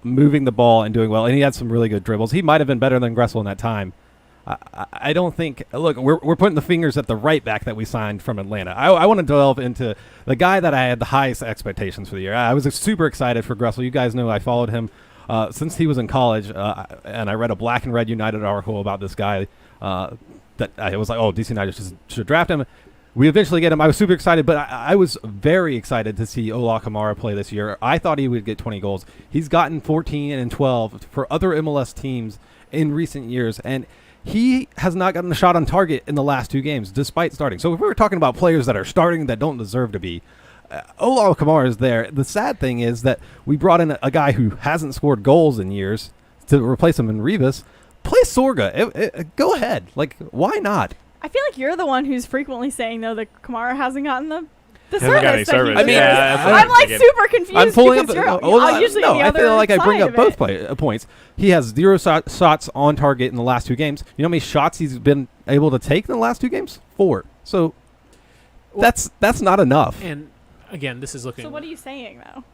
moving the ball and doing well, and he had some really good dribbles. He might have been better than Gressel in that time. I don't think. Look, we're putting the fingers at the right back that we signed from Atlanta. I want to delve into the guy that I had the highest expectations for the year. I was super excited for Gressel. You guys know I followed him since he was in college, and I read a Black and Red United article about this guy that I was like, oh, DC United should draft him. We eventually get him. I was super excited, but I was very excited to see Ola Kamara play this year. I thought he would get 20 goals. He's gotten 14 and 12 for other MLS teams in recent years, and he has not gotten a shot on target in the last 2 games, despite starting. So if we were talking about players that are starting that don't deserve to be, Ola Kamara is there. The sad thing is that we brought in a guy who hasn't scored goals in years to replace him in Rivas. Play Sorga. Go ahead. Like, why not? I feel like you're the one who's frequently saying, though, that Kamara hasn't gotten the The Hasn't got any service. that he service. I mean, gives. yeah, that's what I'm like thinking. super confused. I'm pulling up. because you're Well, usually no, the I other feel like I bring side up both of it. points. He has 0 shots on target in the last 2 games. You know how many shots he's been able to take in the last 2 games? 4. So that's not enough. And again, this is looking. So what are you saying though?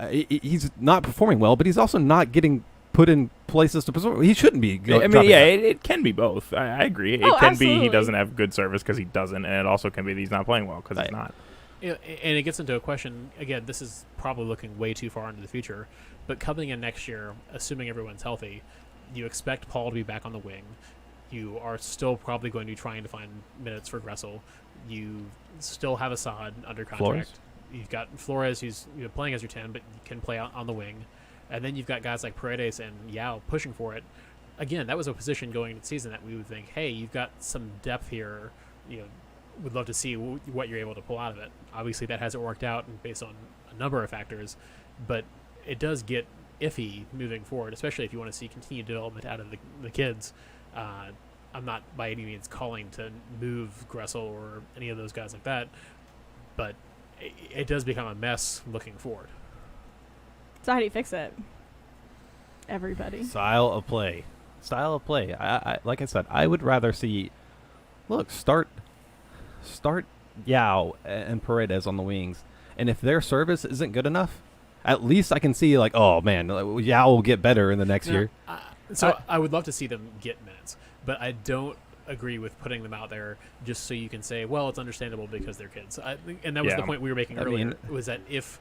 He's not performing well, but he's also not getting put in places to perform. He shouldn't be. I mean, dropping yeah, back. it can be both. I agree. It Oh, can be absolutely. he doesn't have good service because he doesn't, and it also can be that he's not playing well because he's not. And it gets into a question, again, this is probably looking way too far into the future, but coming in next year, assuming everyone's healthy, you expect Paul to be back on the wing. You are still probably going to be trying to find minutes for Gressel. You still have Assad under contract. Flores. You've got Flores, who's playing as your 10, but can play on the wing. And then you've got guys like Paredes and Yao pushing for it. Again, that was a position going into the season that we would think, hey, you've got some depth here. Would love to see what you're able to pull out of it. Obviously, that hasn't worked out based on a number of factors, but it does get iffy moving forward, especially if you want to see continued development out of the kids. I'm not by any means calling to move Gressel or any of those guys like that, but it does become a mess looking forward. So how do you fix it? Everybody. Style of play. I like I said, I would rather see. Look, start Yao and Paredes on the wings, and if their service isn't good enough, at least I can see like, oh man, Yao will get better in the next year. I would love to see them get minutes, but I don't agree with putting them out there just so you can say, well, it's understandable because they're kids. And that was the point we were making earlier, was that if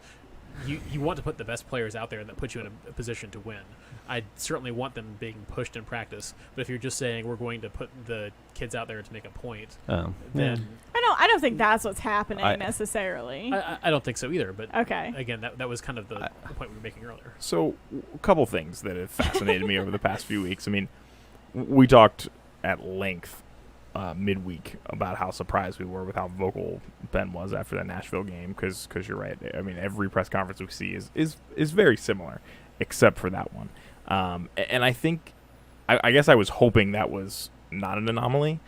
you want to put the best players out there that put you in a position to win, I certainly want them being pushed in practice. But if you're just saying we're going to put the kids out there to make a point, then I don't think that's what's happening necessarily. I don't think so either. But okay, again, that was kind of the point we were making earlier. So a couple things that have fascinated me over the past few weeks. I mean, we talked at length midweek about how surprised we were with how vocal Ben was after that Nashville game because you're right. I mean, every press conference we see is very similar, except for that one. And I think, I guess I was hoping that was not an anomaly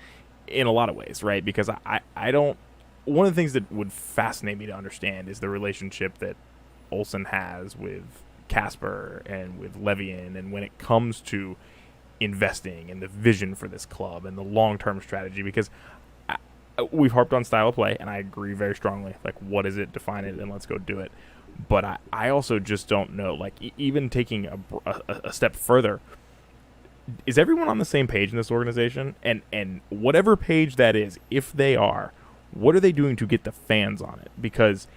in a lot of ways, right? Because I don't. One of the things that would fascinate me to understand is the relationship that Olsen has with Casper and with Levian, and when it comes to investing and the vision for this club and the long-term strategy, because we've harped on style of play, and I agree very strongly. Like, what is it? Define it, and let's go do it. But I also just don't know. Like, even taking a step further, is everyone on the same page in this organization? And whatever page that is, if they are, what are they doing to get the fans on it? Because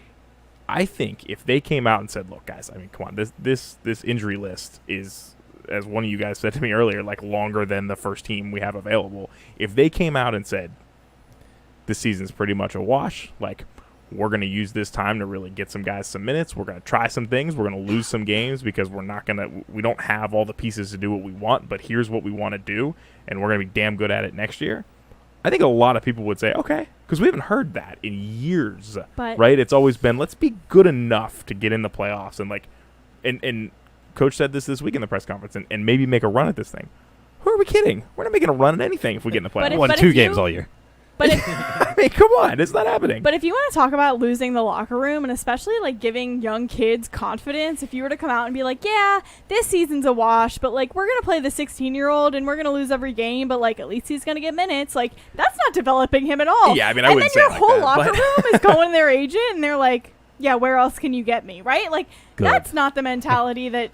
I think if they came out and said, "Look, guys, I mean, come on, this injury list is," as one of you guys said to me earlier, like longer than the first team we have available. If they came out and said, "This season's pretty much a wash," like, we're going to use this time to really get some guys some minutes. We're going to try some things. We're going to lose some games because we don't have all the pieces to do what we want, but here's what we want to do, and we're going to be damn good at it next year. I think a lot of people would say, okay, because we haven't heard that in years, right? It's always been, let's be good enough to get in the playoffs and like, and Coach said this week in the press conference, and maybe make a run at this thing. Who are we kidding? We're not making a run at anything if we get in the playoffs. Won 2 games all year. But I mean, come on, it's not happening. But if you want to talk about losing the locker room, and especially like giving young kids confidence, if you were to come out and be like, yeah, this season's a wash, but like we're gonna play the 16-year-old and we're gonna lose every game, but like at least he's gonna get minutes, like that's not developing him at all. Yeah, I mean, I wouldn't say and then your whole that, locker room is going to their agent and they're like, yeah, where else can you get me, right? Like that's not the mentality that.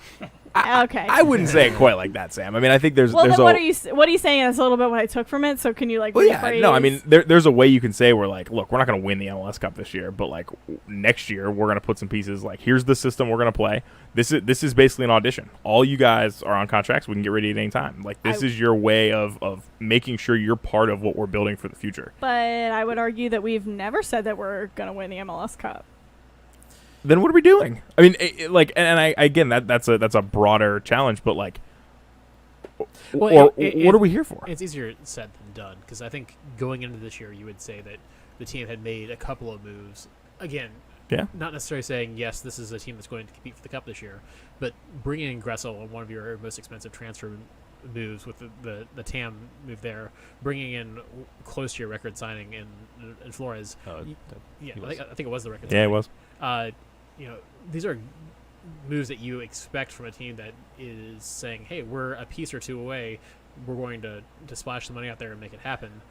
Okay. I wouldn't say it quite like that, Sam. I mean, I think there's. Well, there's then what are you saying? That's a little bit what I took from it. So can you like? Well, yeah, rephrase? no. I mean, there's a way you can say we're like, look, we're not going to win the MLS Cup this year, but like next year we're going to put some pieces. Like, here's the system we're going to play. This is basically an audition. All you guys are on contracts. We can get ready at any time. Like, this is your way of making sure you're part of what we're building for the future. But I would argue that we've never said that we're going to win the MLS Cup. Then what are we doing? I mean, again, that's a broader challenge, but like, what are we here for? It's easier said than done, because I think going into this year, you would say that the team had made a couple of moves. Again, Yeah. Not necessarily saying, yes, this is a team that's going to compete for the Cup this year, but bringing in Gressel on one of your most expensive transfer moves with the TAM move there, bringing in close to your record signing in Flores. I think it was the record signing. Yeah, it was. These are moves that you expect from a team that is saying, hey, we're a piece or two away. We're going to splash the money out there and make it happen.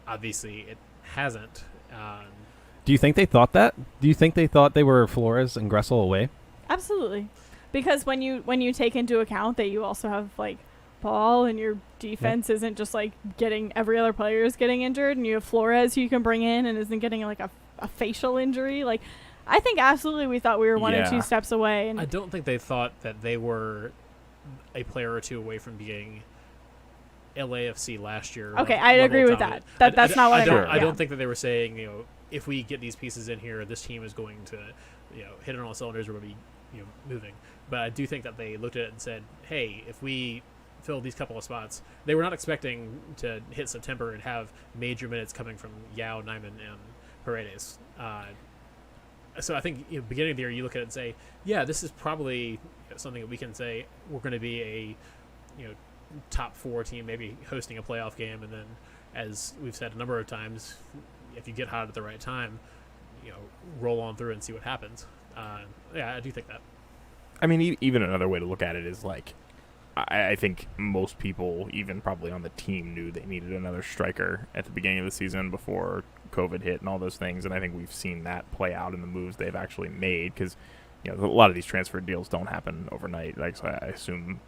Obviously, it hasn't. Do you think they thought that? Do you think they thought they were Flores and Gressel away? Absolutely. Because when you take into account that you also have like Paul and your defense isn't just like getting every other player is getting injured, and you have Flores who you can bring in and isn't getting like a facial injury, like I think absolutely we thought we were one or two steps away. And I don't think they thought that they were a player or two away from being LAFC last year. Okay, I agree with that. That's not what I meant. I don't think that they were saying, if we get these pieces in here, this team is going to, hit on all cylinders. We're going to be, moving. But I do think that they looked at it and said, hey, if we fill these couple of spots, they were not expecting to hit September and have major minutes coming from Yao, Nyman, and Paredes. So I think beginning of the year, you look at it and say, yeah, this is probably something that we can say we're going to be a top 4 team, maybe hosting a playoff game, and then, as we've said a number of times, if you get hot at the right time, roll on through and see what happens. I do think that. I mean, even another way to look at it is like, I think most people, even probably on the team, knew they needed another striker at the beginning of the season before COVID hit and all those things, and I think we've seen that play out in the moves they've actually made, because a lot of these transfer deals don't happen overnight. Like, so I assume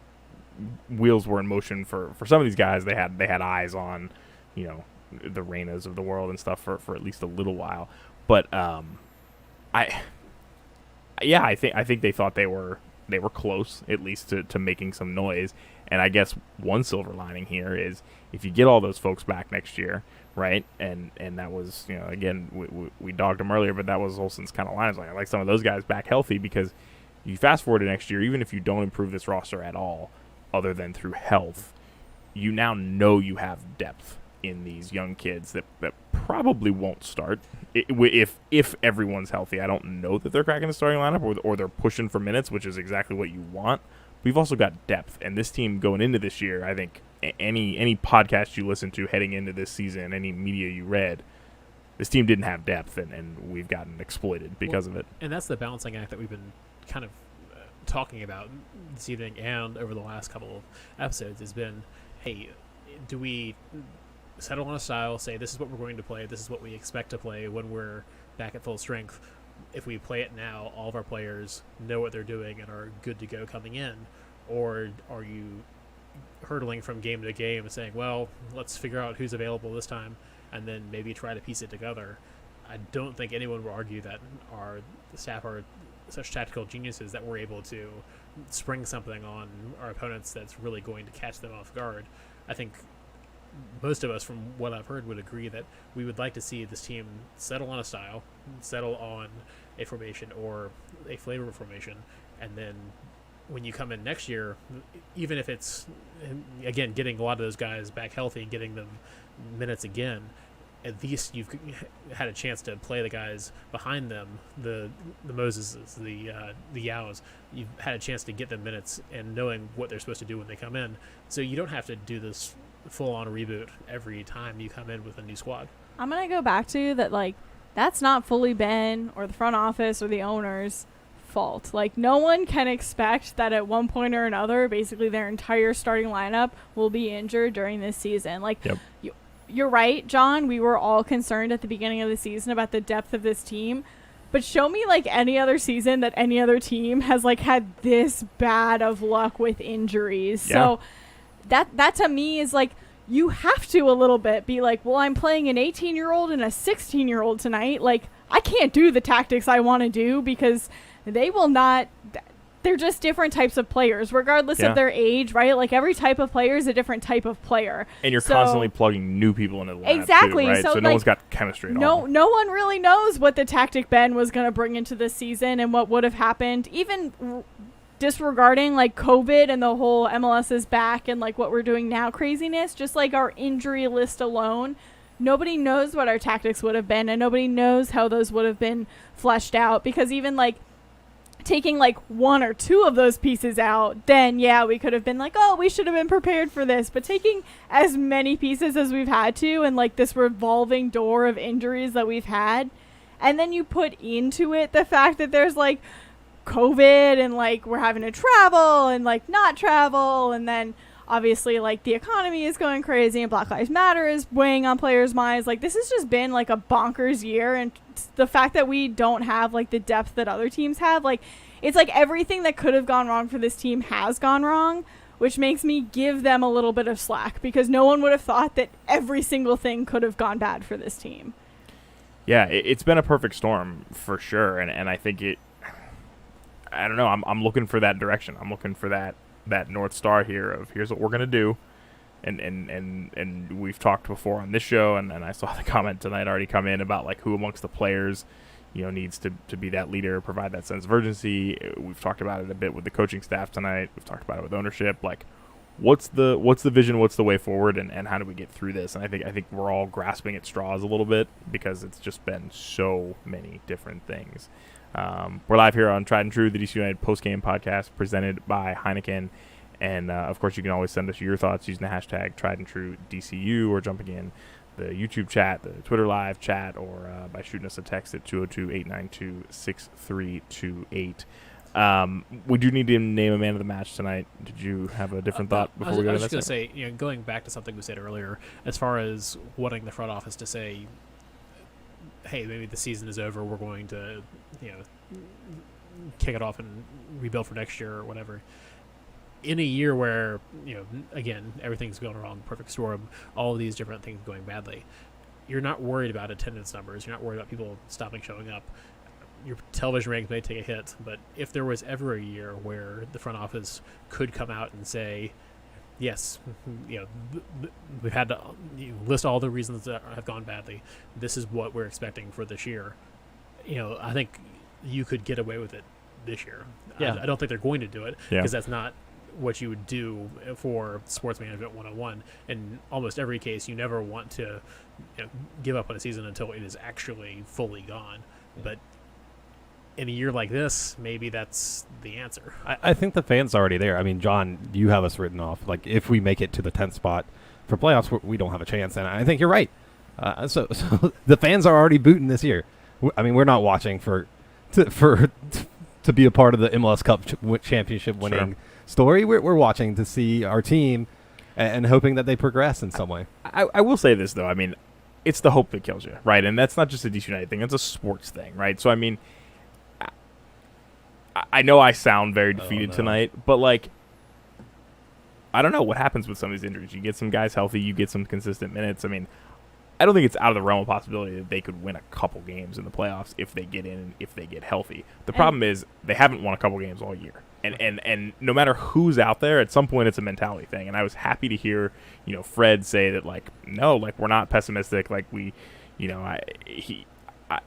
wheels were in motion for some of these guys. They had eyes on the Reynas of the world and stuff for at least a little while, but I think they thought they were close, at least to making some noise. And I guess one silver lining here is if you get all those folks back next year, right? And that was, again, we dogged them earlier, but that was Olsen's kind of line. I like some of those guys back healthy, because you fast forward to next year, even if you don't improve this roster at all, other than through health, you now know you have depth in these young kids that probably won't start if everyone's healthy. I don't know that they're cracking the starting lineup or they're pushing for minutes, which is exactly what you want. We've also got depth, and this team going into this year, I think any podcast you listen to heading into this season, any media you read, this team didn't have depth, and we've gotten exploited because of it. And that's the balancing act that we've been kind of talking about this evening and over the last couple of episodes has been, hey, do we settle on a style, say this is what we're going to play, this is what we expect to play when we're back at full strength? If we play it now, all of our players know what they're doing and are good to go coming in? Or are you hurtling from game to game and saying, well, let's figure out who's available this time and then maybe try to piece it together? I don't think anyone will argue that our staff are such tactical geniuses that we're able to spring something on our opponents that's really going to catch them off guard. I think most of us, from what I've heard, would agree that we would like to see this team settle on a style, settle on a formation or a flavor of formation, and then when you come in next year, even if it's, again, getting a lot of those guys back healthy and getting them minutes again, at least you've had a chance to play the guys behind them, the Moseses, the Yaos. You've had a chance to get them minutes and knowing what they're supposed to do when they come in. So you don't have to do this full-on reboot every time you come in with a new squad. I'm going to go back to that, like, that's not fully Ben or the front office or the owners' fault. Like, no one can expect that at one point or another, basically their entire starting lineup will be injured during this season. Like, yep. You're right, John. We were all concerned at the beginning of the season about the depth of this team. But show me, like, any other season that any other team has, like, had this bad of luck with injuries. Yeah. So that to me is, like, you have to a little bit be like, well, I'm playing an 18-year-old and a 16-year-old tonight. Like, I can't do the tactics I want to do because they will not – they're just different types of players, regardless of their age, right? Like, every type of player is a different type of player. And you're constantly plugging new people into the lineup, exactly. too, right? So no one's got chemistry at all. No one really knows what the tactic Ben was going to bring into this season and what would have happened. Even disregarding, like, COVID and the whole MLS is back and, like, what we're doing now craziness, just, like, our injury list alone, nobody knows what our tactics would have been, and nobody knows how those would have been fleshed out, because even like taking like one or two of those pieces out, then yeah, we could have been like, oh, we should have been prepared for this. But taking as many pieces as we've had to, and like this revolving door of injuries that we've had, and then you put into it the fact that there's like COVID and like we're having to travel and like not travel, and then obviously like the economy is going crazy and Black Lives Matter is weighing on players' minds. Like this has just been like a bonkers year, and the fact that we don't have like the depth that other teams have, like it's like everything that could have gone wrong for this team has gone wrong, which makes me give them a little bit of slack, because no one would have thought that every single thing could have gone bad for this team. Yeah, it's been a perfect storm for sure, and I think I don't know, I'm looking for that direction. I'm looking for that North Star here of here's what we're going to do. And we've talked before on this show, and I saw the comment tonight already come in about like who amongst the players, needs to be that leader, provide that sense of urgency. We've talked about it a bit with the coaching staff tonight. We've talked about it with ownership. Like, what's the vision? What's the way forward? And how do we get through this? And I think we're all grasping at straws a little bit, because it's just been so many different things. We're live here on Tried and True, the DC United Postgame podcast presented by Heineken. And, of course, you can always send us your thoughts using the hashtag Tried and True DCU, or jumping in the YouTube chat, the Twitter live chat, or by shooting us a text at 202-892-6328. We do need to name a man of the match tonight. Did you have a different thought before we go to that? I was just going to say, going back to something we said earlier, as far as wanting the front office to say, hey, maybe the season is over, we're going to, kick it off and rebuild for next year or whatever. In a year where, again, everything's going wrong, perfect storm, all of these different things going badly, you're not worried about attendance numbers. You're not worried about people stopping showing up. Your television ratings may take a hit, but if there was ever a year where the front office could come out and say, yes, we've had to list all the reasons that have gone badly, this is what we're expecting for this year, I think you could get away with it this year. Yeah. I don't think they're going to do it, because that's not what you would do for sports management 101. In almost every case, you never want to give up on a season until it is actually fully gone. But in a year like this, maybe that's the answer. I think the fans are already there. I mean, John, you have us written off. Like, if we make it to the 10th spot for playoffs, we don't have a chance. And I think you're right. So the fans are already booting this year. I mean, we're not watching to be a part of the MLS Cup championship winning story. We're watching to see our team and hoping that they progress in some way. I will say this, though. I mean, it's the hope that kills you, right? And that's not just a DC United thing. It's a sports thing, right? So, I mean, I know I sound very defeated tonight, but, like, I don't know what happens with some of these injuries. You get some guys healthy. You get some consistent minutes. I mean, I don't think it's out of the realm of possibility that they could win a couple games in the playoffs if they get in and if they get healthy. The problem is they haven't won a couple games all year. And no matter who's out there, at some point it's a mentality thing. And I was happy to hear, Fred say that, like, no, like, we're not pessimistic. Like,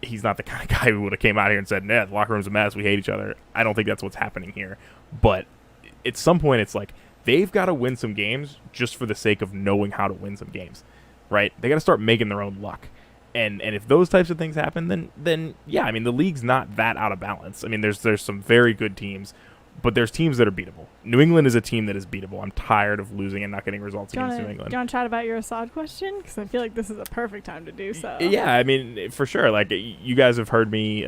he's not the kind of guy who would have came out here and said, nah, the locker room's a mess, we hate each other. I don't think that's what's happening here. But at some point it's like they've got to win some games just for the sake of knowing how to win some games, right? They got to start making their own luck. And if those types of things happen, then yeah, I mean, the league's not that out of balance. I mean, there's some very good teams, but there's teams that are beatable. New England is a team that is beatable. I'm tired of losing and not getting results against New England. Do you want to chat about your Assad question? Because I feel like this is a perfect time to do so. Yeah, I mean, for sure. Like, you guys have heard me,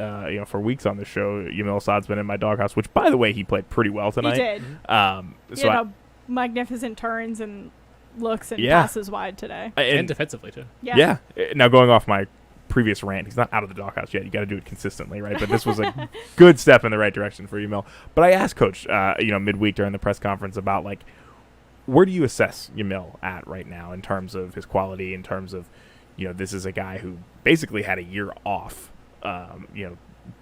for weeks on this show. Yamil Assad's been in my doghouse, which, by the way, he played pretty well tonight. He did. He had magnificent turns and looks and passes wide today. And defensively, too. Yeah. Now, going off my previous rant, he's not out of the doghouse yet. You got to do it consistently, right? But this was a good step in the right direction for Yamil. But I asked Coach, midweek during the press conference about, like, where do you assess Yamil at right now in terms of his quality, in terms of, this is a guy who basically had a year off,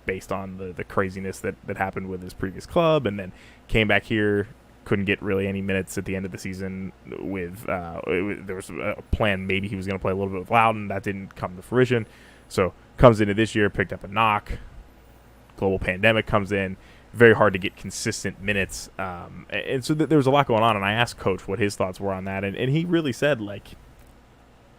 based on the craziness that happened with his previous club, and then came back here, couldn't get really any minutes at the end of the season with there was a plan maybe he was going to play a little bit with Loudon. That didn't come to fruition. So comes into this year, picked up a knock. Global pandemic comes in. Very hard to get consistent minutes. And so there was a lot going on, and I asked Coach what his thoughts were on that, and he really said, like,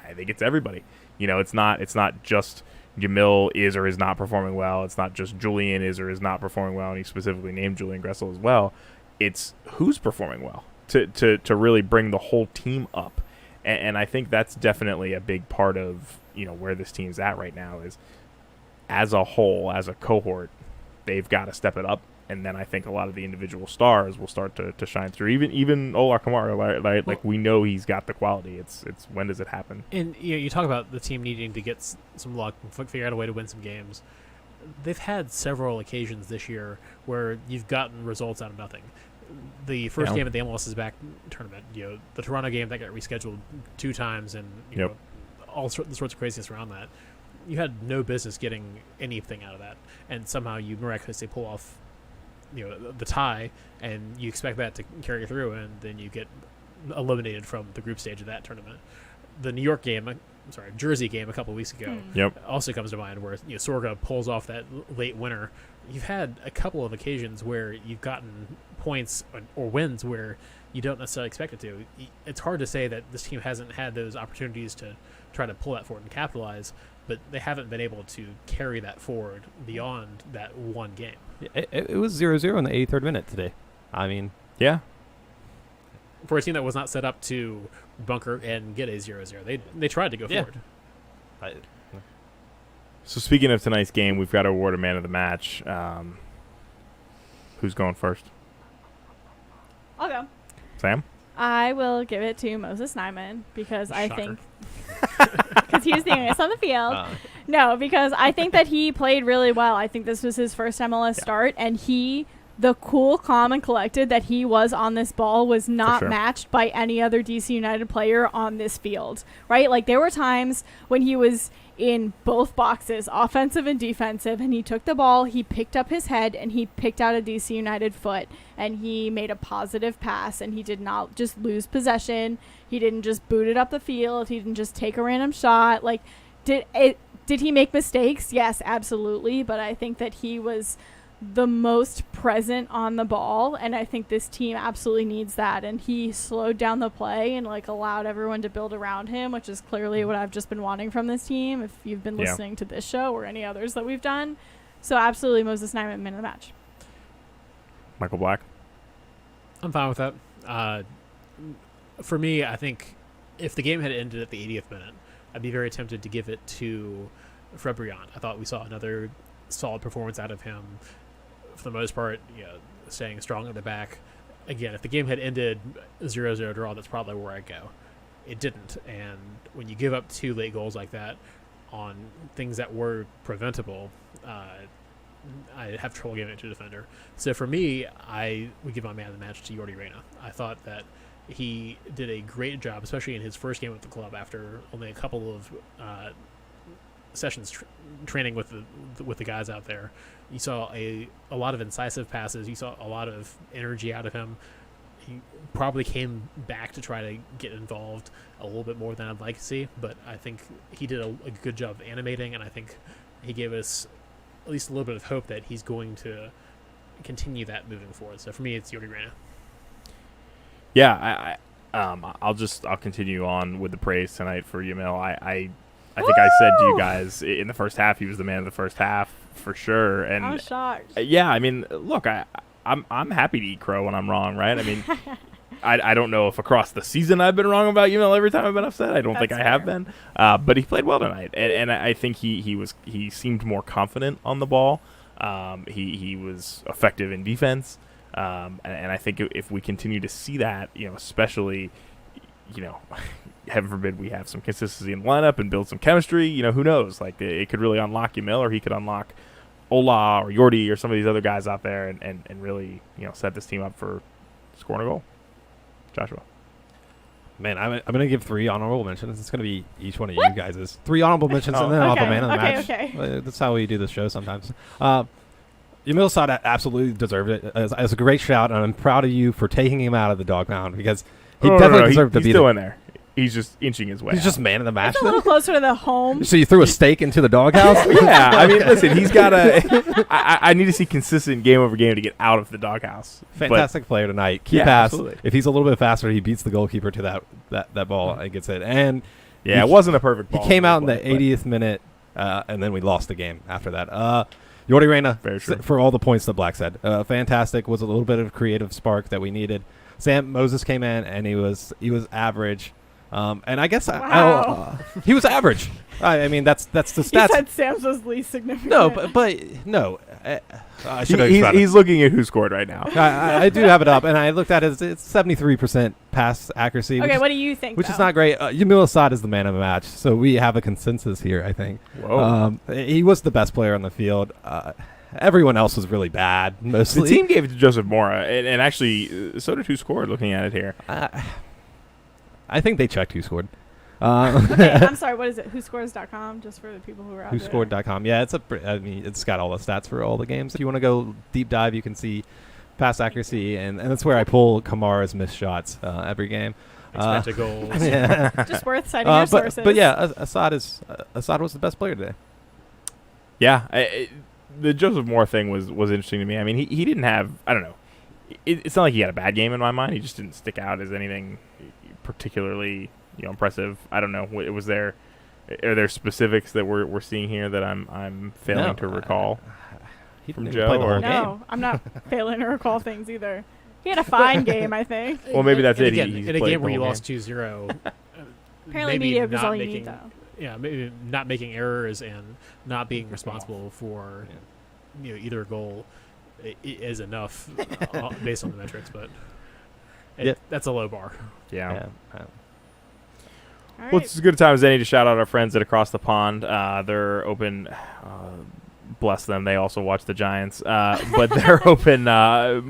I think it's everybody. It's not just Jamil is or is not performing well. It's not just Julian is or is not performing well, and he specifically named Julian Gressel as well. It's who's performing well to really bring the whole team up. And I think that's definitely a big part of, where this team's at right now is as a whole, as a cohort, they've got to step it up. And then I think a lot of the individual stars will start to shine through. Even Ola Kamara, like we know he's got the quality. It's when does it happen? And you talk about the team needing to get some luck and figure out a way to win some games. They've had several occasions this year where you've gotten results out of nothing. The first game at the MLS is back tournament, the Toronto game that got rescheduled 2 times, and all sorts of craziness around that. You had no business getting anything out of that, and somehow you miraculously pull off, the tie, and you expect that to carry through, and then you get eliminated from the group stage of that tournament. The New York game, Jersey game a couple of weeks ago, also comes to mind where Sorga pulls off that late winner. You've had a couple of occasions where you've gotten points or wins where you don't necessarily expect it to. It's hard to say that this team hasn't had those opportunities to try to pull that forward and capitalize, but they haven't been able to carry that forward beyond that one game. It was 0-0 in the 83rd minute today. I mean, yeah. For a team that was not set up to bunker and get a 0-0, they tried to go forward. So speaking of tonight's game, we've got to award a man of the match. Who's going first? I'll go. Sam? I will give it to Moses Nyman because I think because he was the youngest on the field. No, because I think that he played really well. I think this was his first MLS start, and the cool, calm, and collected that he was on this ball was not matched by any other DC United player on this field, right? Like, there were times when he was in both boxes, offensive and defensive, and he took the ball, he picked up his head, and he picked out a DC United foot, and he made a positive pass, and he did not just lose possession. He didn't just boot it up the field. He didn't just take a random shot. Like, did he make mistakes? Yes, absolutely, but I think that he was the most present on the ball, and I think this team absolutely needs that. And he slowed down the play and allowed everyone to build around him, which is clearly what I've just been wanting from this team if you've been listening to this show or any others that we've done. So absolutely Moses Nyman, man of the match. Michael Black? I'm fine with that. For me, I think if the game had ended at the 80th minute, I'd be very tempted to give it to Fred Briand. I thought we saw another solid performance out of him. For the most part, staying strong at the back. Again, if the game had ended 0-0 draw, that's probably where I'd go. It didn't, and when you give up 2 late goals like that on things that were preventable, I have trouble giving it to a defender. So for me, I would give my man of the match to Jordi Reyna. I thought that he did a great job, especially in his first game with the club after only a couple of sessions training with the guys out there. You saw a lot of incisive passes. You saw a lot of energy out of him. He probably came back to try to get involved a little bit more than I'd like to see, but I think he did a good job of animating, and I think he gave us at least a little bit of hope that he's going to continue that moving forward. So for me, it's Jordi Reyna. Yeah, I'll continue on with the praise tonight for Jamil. I think I said to you guys in the first half he was the man of the first half for sure. And I was shocked. Yeah, I mean, look, I'm happy to eat crow when I'm wrong, right? I mean, I don't know if across the season I've been wrong about Jamil every time I've been upset. I don't think I have been, but he played well tonight, and I think he seemed more confident on the ball. He was effective in defense, and I think if we continue to see that, especially, heaven forbid we have some consistency in the lineup and build some chemistry, who knows? Like, it could really unlock Jamil, or he could unlock Ola or Jordi or some of these other guys out there and really, set this team up for scoring a goal. Joshua. Man, I'm going to give 3 honorable mentions. It's going to be each one of you guys' 3 honorable mentions, and then I'll have a man of the match. Okay. That's how we do this show sometimes. Jamil Sada absolutely deserved it. It was a great shout, and I'm proud of you for taking him out of the dog pound, because he definitely deserved to be still in there. He's just inching his way. He's just man of the match. It's a little closer to the home. So you threw a steak into the doghouse? Yeah, I mean, listen, he's got a. I need to see consistent game over game to get out of the doghouse. Fantastic player tonight. Key pass. Absolutely. If he's a little bit faster, he beats the goalkeeper to that ball and gets it. And Yeah, it wasn't a perfect ball. He came out in the but- 80th minute, and then we lost the game after that. Jordi Reyna, Very true. for all the points that Black said, fantastic. Was a little bit of creative spark that we needed. Sam Moses came in, and he was average. And I guess he was average. I mean, that's the You stats. said Sam's was least significant. No, but no. I should have. He's looking at who scored right now. I do have it up, and I looked at it. It's 73% pass accuracy. Okay, what do you think? Which is though? not great. Yamil Assad is the man of the match, so we have a consensus here, I think. Whoa. He was the best player on the field. Everyone else was really bad, The mostly. team gave it to Joseph Mora, and actually, so did who scored, looking at it here. I think they checked who scored. Okay, I'm sorry. What is it? WhoScores.com, just for the people who are out there. WhoScored.com. Yeah, it's got all the stats for all the games. If you want to go deep dive, you can see pass accuracy, and that's where I pull Kamara's missed shots every game. Expected goals. Yeah. Just worth citing your sources. But yeah, Assad was the best player today. Yeah, the Joseph Moore thing was interesting to me. I mean, he didn't have, I don't know, it's not like he had a bad game in my mind. He just didn't stick out as anything particularly impressive. I don't know. Was there, are there specifics that we're seeing here that I'm failing to recall He from didn't Joe? play the Or whole No, I'm not failing to recall things either. He had a fine game, I think. well, maybe that's it. Again, He's in a played game the where you whole lost game. 2-0. Apparently, maybe mediocre is not all you making, need, though. Yeah, maybe not making errors and not being responsible for either goal is enough based on the metrics, but that's a low bar. Yeah. All Well, right. it's as good a time as any to shout out our friends at Across the Pond. They're open. Bless them. They also watch the Giants. But they're open, I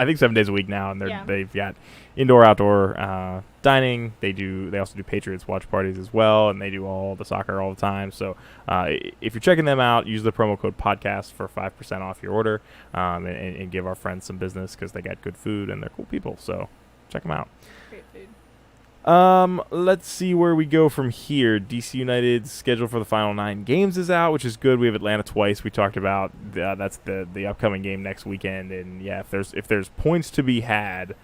think, 7 days a week now, and they've got indoor, outdoor dining. They also do Patriots watch parties as well, and they do all the soccer all the time. So if you're checking them out, use the promo code podcast for 5% off your order, and give our friends some business because they got good food and they're cool people. So check them out. Great food. Let's see where we go from here. DC United's schedule for the final 9 games is out, which is good. We have Atlanta twice. We talked about that's the upcoming game next weekend, and yeah, if there's points to be had,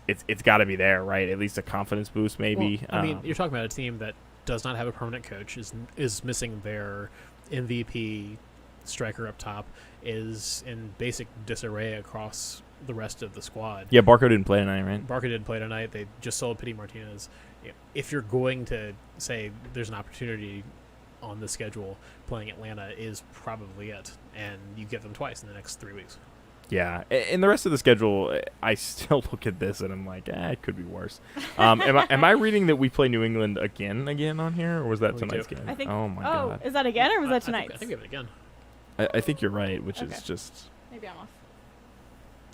it's got to be there, right? At least a confidence boost, maybe. Well, I mean, you're talking about a team that does not have a permanent coach, is missing their MVP striker up top, is in basic disarray across the rest of the squad. Yeah, Barco didn't play tonight, right? Barca didn't play tonight. They just sold Pity Martinez. If you're going to say there's an opportunity on the schedule, playing Atlanta is probably it, and you get them twice in the next 3 weeks. Yeah, and the rest of the schedule, I still look at this and I'm like, it could be worse. Am I reading that we play New England again on here, or was that We tonight's do. game? I think. Oh my god. Is that again, or was that tonight? I think we have it again. I think you're right, which Okay. is just Maybe I'm off.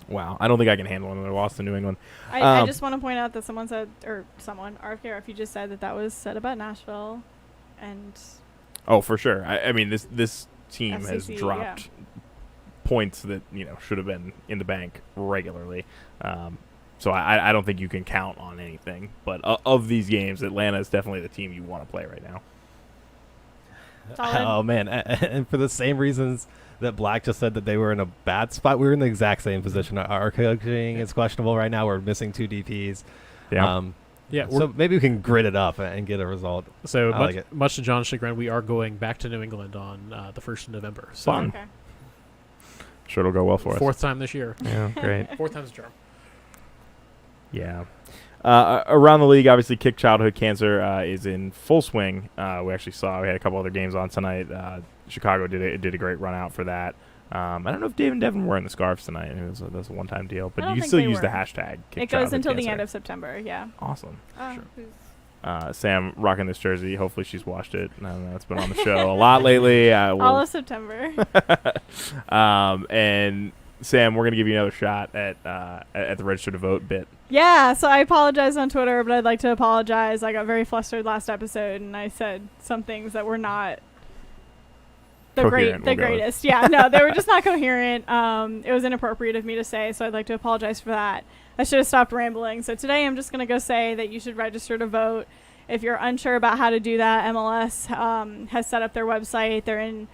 wow. I don't think I can handle another loss to New England. I just want to point out that someone said, RFK, if you just said that was said about Nashville, and Oh, for sure. I mean, this team has FCC, dropped points that should have been in the bank regularly. So I don't think you can count on anything. But of these games, Atlanta is definitely the team you want to play right now. Solid. Oh man, and for the same reasons that Black just said that they were in a bad spot, we're in the exact same position. Our coaching is questionable right now. We're missing 2 DPs. Yeah. So maybe we can grit it up and get a result. So I like it. much to John's chagrin, we are going back to New England on the 1st of November. So Fun. okay. Sure, it'll go well for us. 4th time this year. Yeah, great. 4th time's a charm. Yeah. Around the league, obviously, Kick Childhood Cancer is in full swing. We actually we had a couple other games on tonight. Chicago did a great run out for that. I don't know if Dave and Devin were wearing the scarves tonight. That was a one-time deal, but I don't you can think still they use the were. hashtag. Kick It goes Childhood until the Cancer. end of September. Yeah. Awesome. Sure. Sam rocking this jersey. Hopefully she's washed it. I don't know, it's been on the show a lot lately. All of September. And Sam, we're gonna give you another shot at the register to vote bit. Yeah, so I apologize on Twitter, but I'd like to apologize. I got very flustered last episode, and I said some things that were not Coherent, we'll go with. greatest. Yeah, no, they were just not coherent. It was inappropriate of me to say, so I'd like to apologize for that. I should have stopped rambling. So today I'm just going to go say that you should register to vote. If you're unsure about how to do that, MLS has set up their website. They're in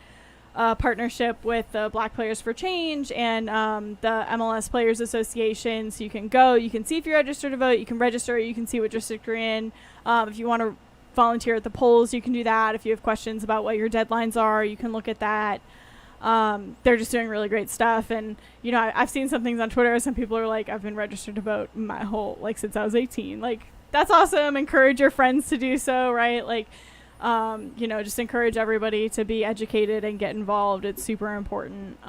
partnership with the Black Players for Change and the MLS Players Association. So you can go, you can see if you're registered to vote, you can register, you can see what district you're in. If you want to volunteer at the polls, you can do that. If you have questions about what your deadlines are, you can look at that. They're just doing really great stuff. And, you know, I've seen some things on Twitter. Some people are like, I've been registered to vote my whole, like, since I was 18. Like, that's awesome. Encourage your friends to do so, right? Like, you know, just encourage everybody to be educated and get involved. It's super important.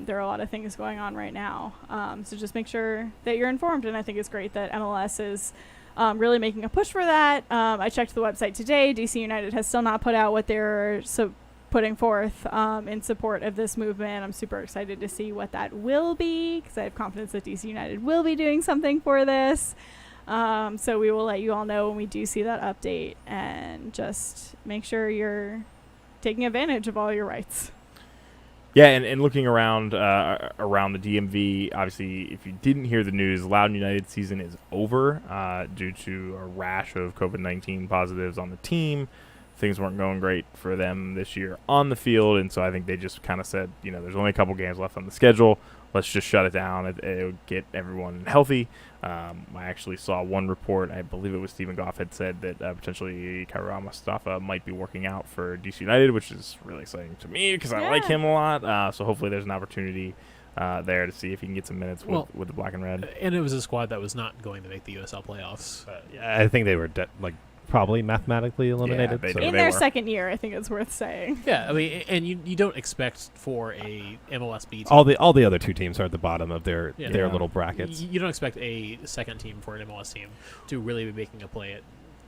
There are a lot of things going on right now. So just make sure that you're informed. And I think it's great that MLS is really making a push for that. I checked the website today. DC United has still not put out what they're putting forth in support of this movement. I'm super excited to see what that will be, because I have confidence that DC United will be doing something for this. So we will let you all know when we do see that update, and just make sure you're taking advantage of all your rights. Yeah, and looking around around the DMV, obviously, if you didn't hear the news, Loudoun United season is over due to a rash of COVID-19 positives on the team. Things weren't going great for them this year on the field, and so I think they just kind of said, you know, there's only a couple games left on the schedule. Let's just shut it down. It would get everyone healthy. I actually saw one report, I believe it was Stephen Goff, had said that potentially Kaira Mustafa might be working out for DC United, which is really exciting to me because I like him a lot. So hopefully there's an opportunity there to see if he can get some minutes with the black and red. And it was a squad that was not going to make the USL playoffs. Yeah, I think they were probably mathematically eliminated. Yeah, in their second year, I think it's worth saying. Yeah, I mean, and you don't expect for a MLS B team. All the other two teams are at the bottom of their little brackets. You don't expect a second team for an MLS team to really be making a play at,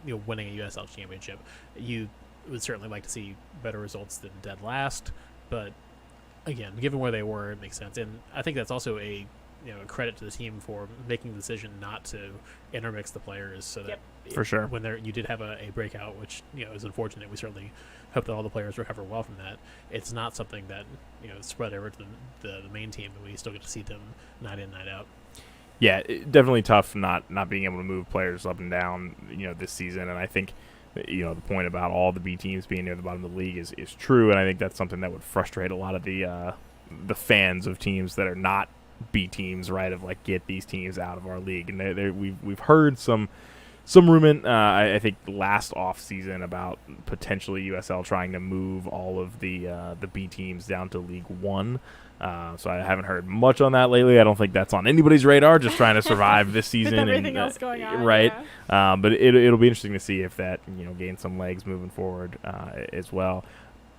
you know, winning a USL championship. You would certainly like to see better results than dead last, but again, given where they were, it makes sense. And I think that's also a credit to the team for making the decision not to intermix the players, so that for sure, when you did have a breakout, which is unfortunate. We certainly hope that all the players recover well from that. It's not something that spread over to the main team, and we still get to see them night in, night out. Yeah, definitely tough not being able to move players up and down this season. And I think the point about all the B teams being near the bottom of the league is true, and I think that's something that would frustrate a lot of the fans of teams that are not B teams, right? Of like, get these teams out of our league. And we've heard some rumor, I think last off season, about potentially USL trying to move all of the B teams down to League One. So I haven't heard much on that lately. I don't think that's on anybody's radar. Just trying to survive this season with everything else going on, right? Yeah. But it'll be interesting to see if that gains some legs moving forward as well.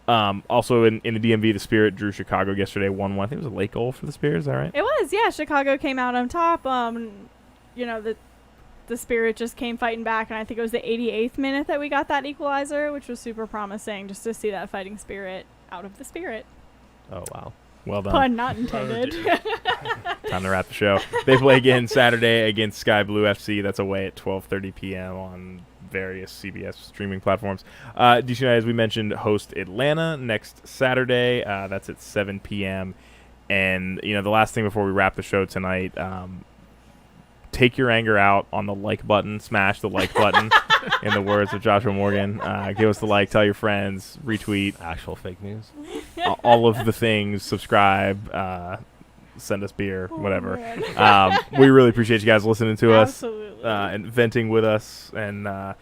Also in the DMV, the Spirit drew Chicago yesterday 1-1. I think it was a late goal for the Spirit. Is that right? It was, yeah. Chicago came out on top. The Spirit just came fighting back, and I think it was the 88th minute that we got that equalizer, which was super promising, just to see that fighting spirit out of the Spirit. Oh, wow. Well done. Pun not intended. Time to wrap the show. They play again Saturday against Sky Blue FC. That's away at 12:30 p.m. on various CBS streaming platforms. DC United, as we mentioned, host Atlanta next Saturday. That's at 7 p.m. And, the last thing before we wrap the show tonight, take your anger out on the like button. Smash the like button, in the words of Joshua Morgan. Give us the like, tell your friends, retweet. Actual fake news. All of the things. Subscribe. Send us beer, whatever. We really appreciate you guys listening to us and venting with us. And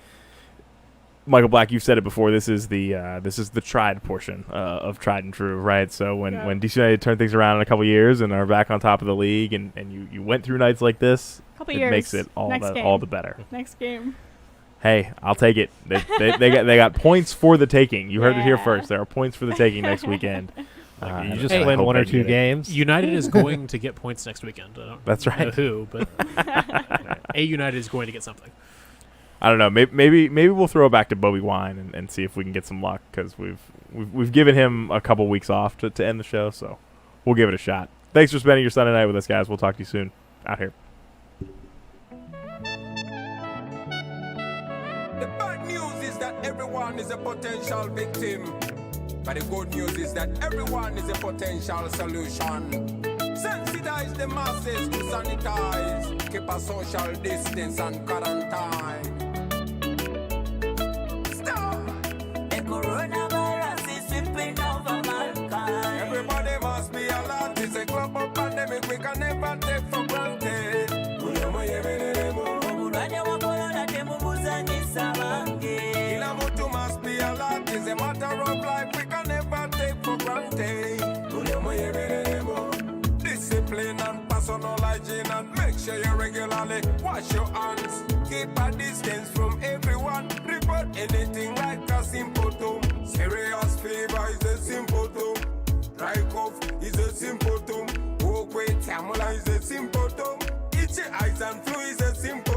Michael Black, you've said it before. This is the tried portion of tried and true, right? So when DC United turn things around in a couple years and are back on top of the league, and you went through nights like this, makes it all the better. Next game. Hey, I'll take it. They got points for the taking. You heard it here first. There are points for the taking next weekend. You just win one or two games. United is going to get points next weekend. I don't That's right. know who, but a United is going to get something. I don't know. Maybe we'll throw it back to Bobby Wine and see if we can get some luck, because we've given him a couple weeks off to end the show, so we'll give it a shot. Thanks for spending your Sunday night with us, guys. We'll talk to you soon. Out here. The bad news is that everyone is a potential victim. But the good news is that everyone is a potential solution. Sensitize the masses to sanitize. Keep a social distance and quarantine. Stop! The coronavirus is sweeping over mankind. Everybody must be alert. It's a global pandemic we can never take for granted. Kila mtu Charlie, wash your hands. Keep a distance from everyone. Report anything like a symptom. Serious fever is a symptom. Dry cough is a symptom. Walkway tamula is a symptom. Itchy eyes and flu is a symptom.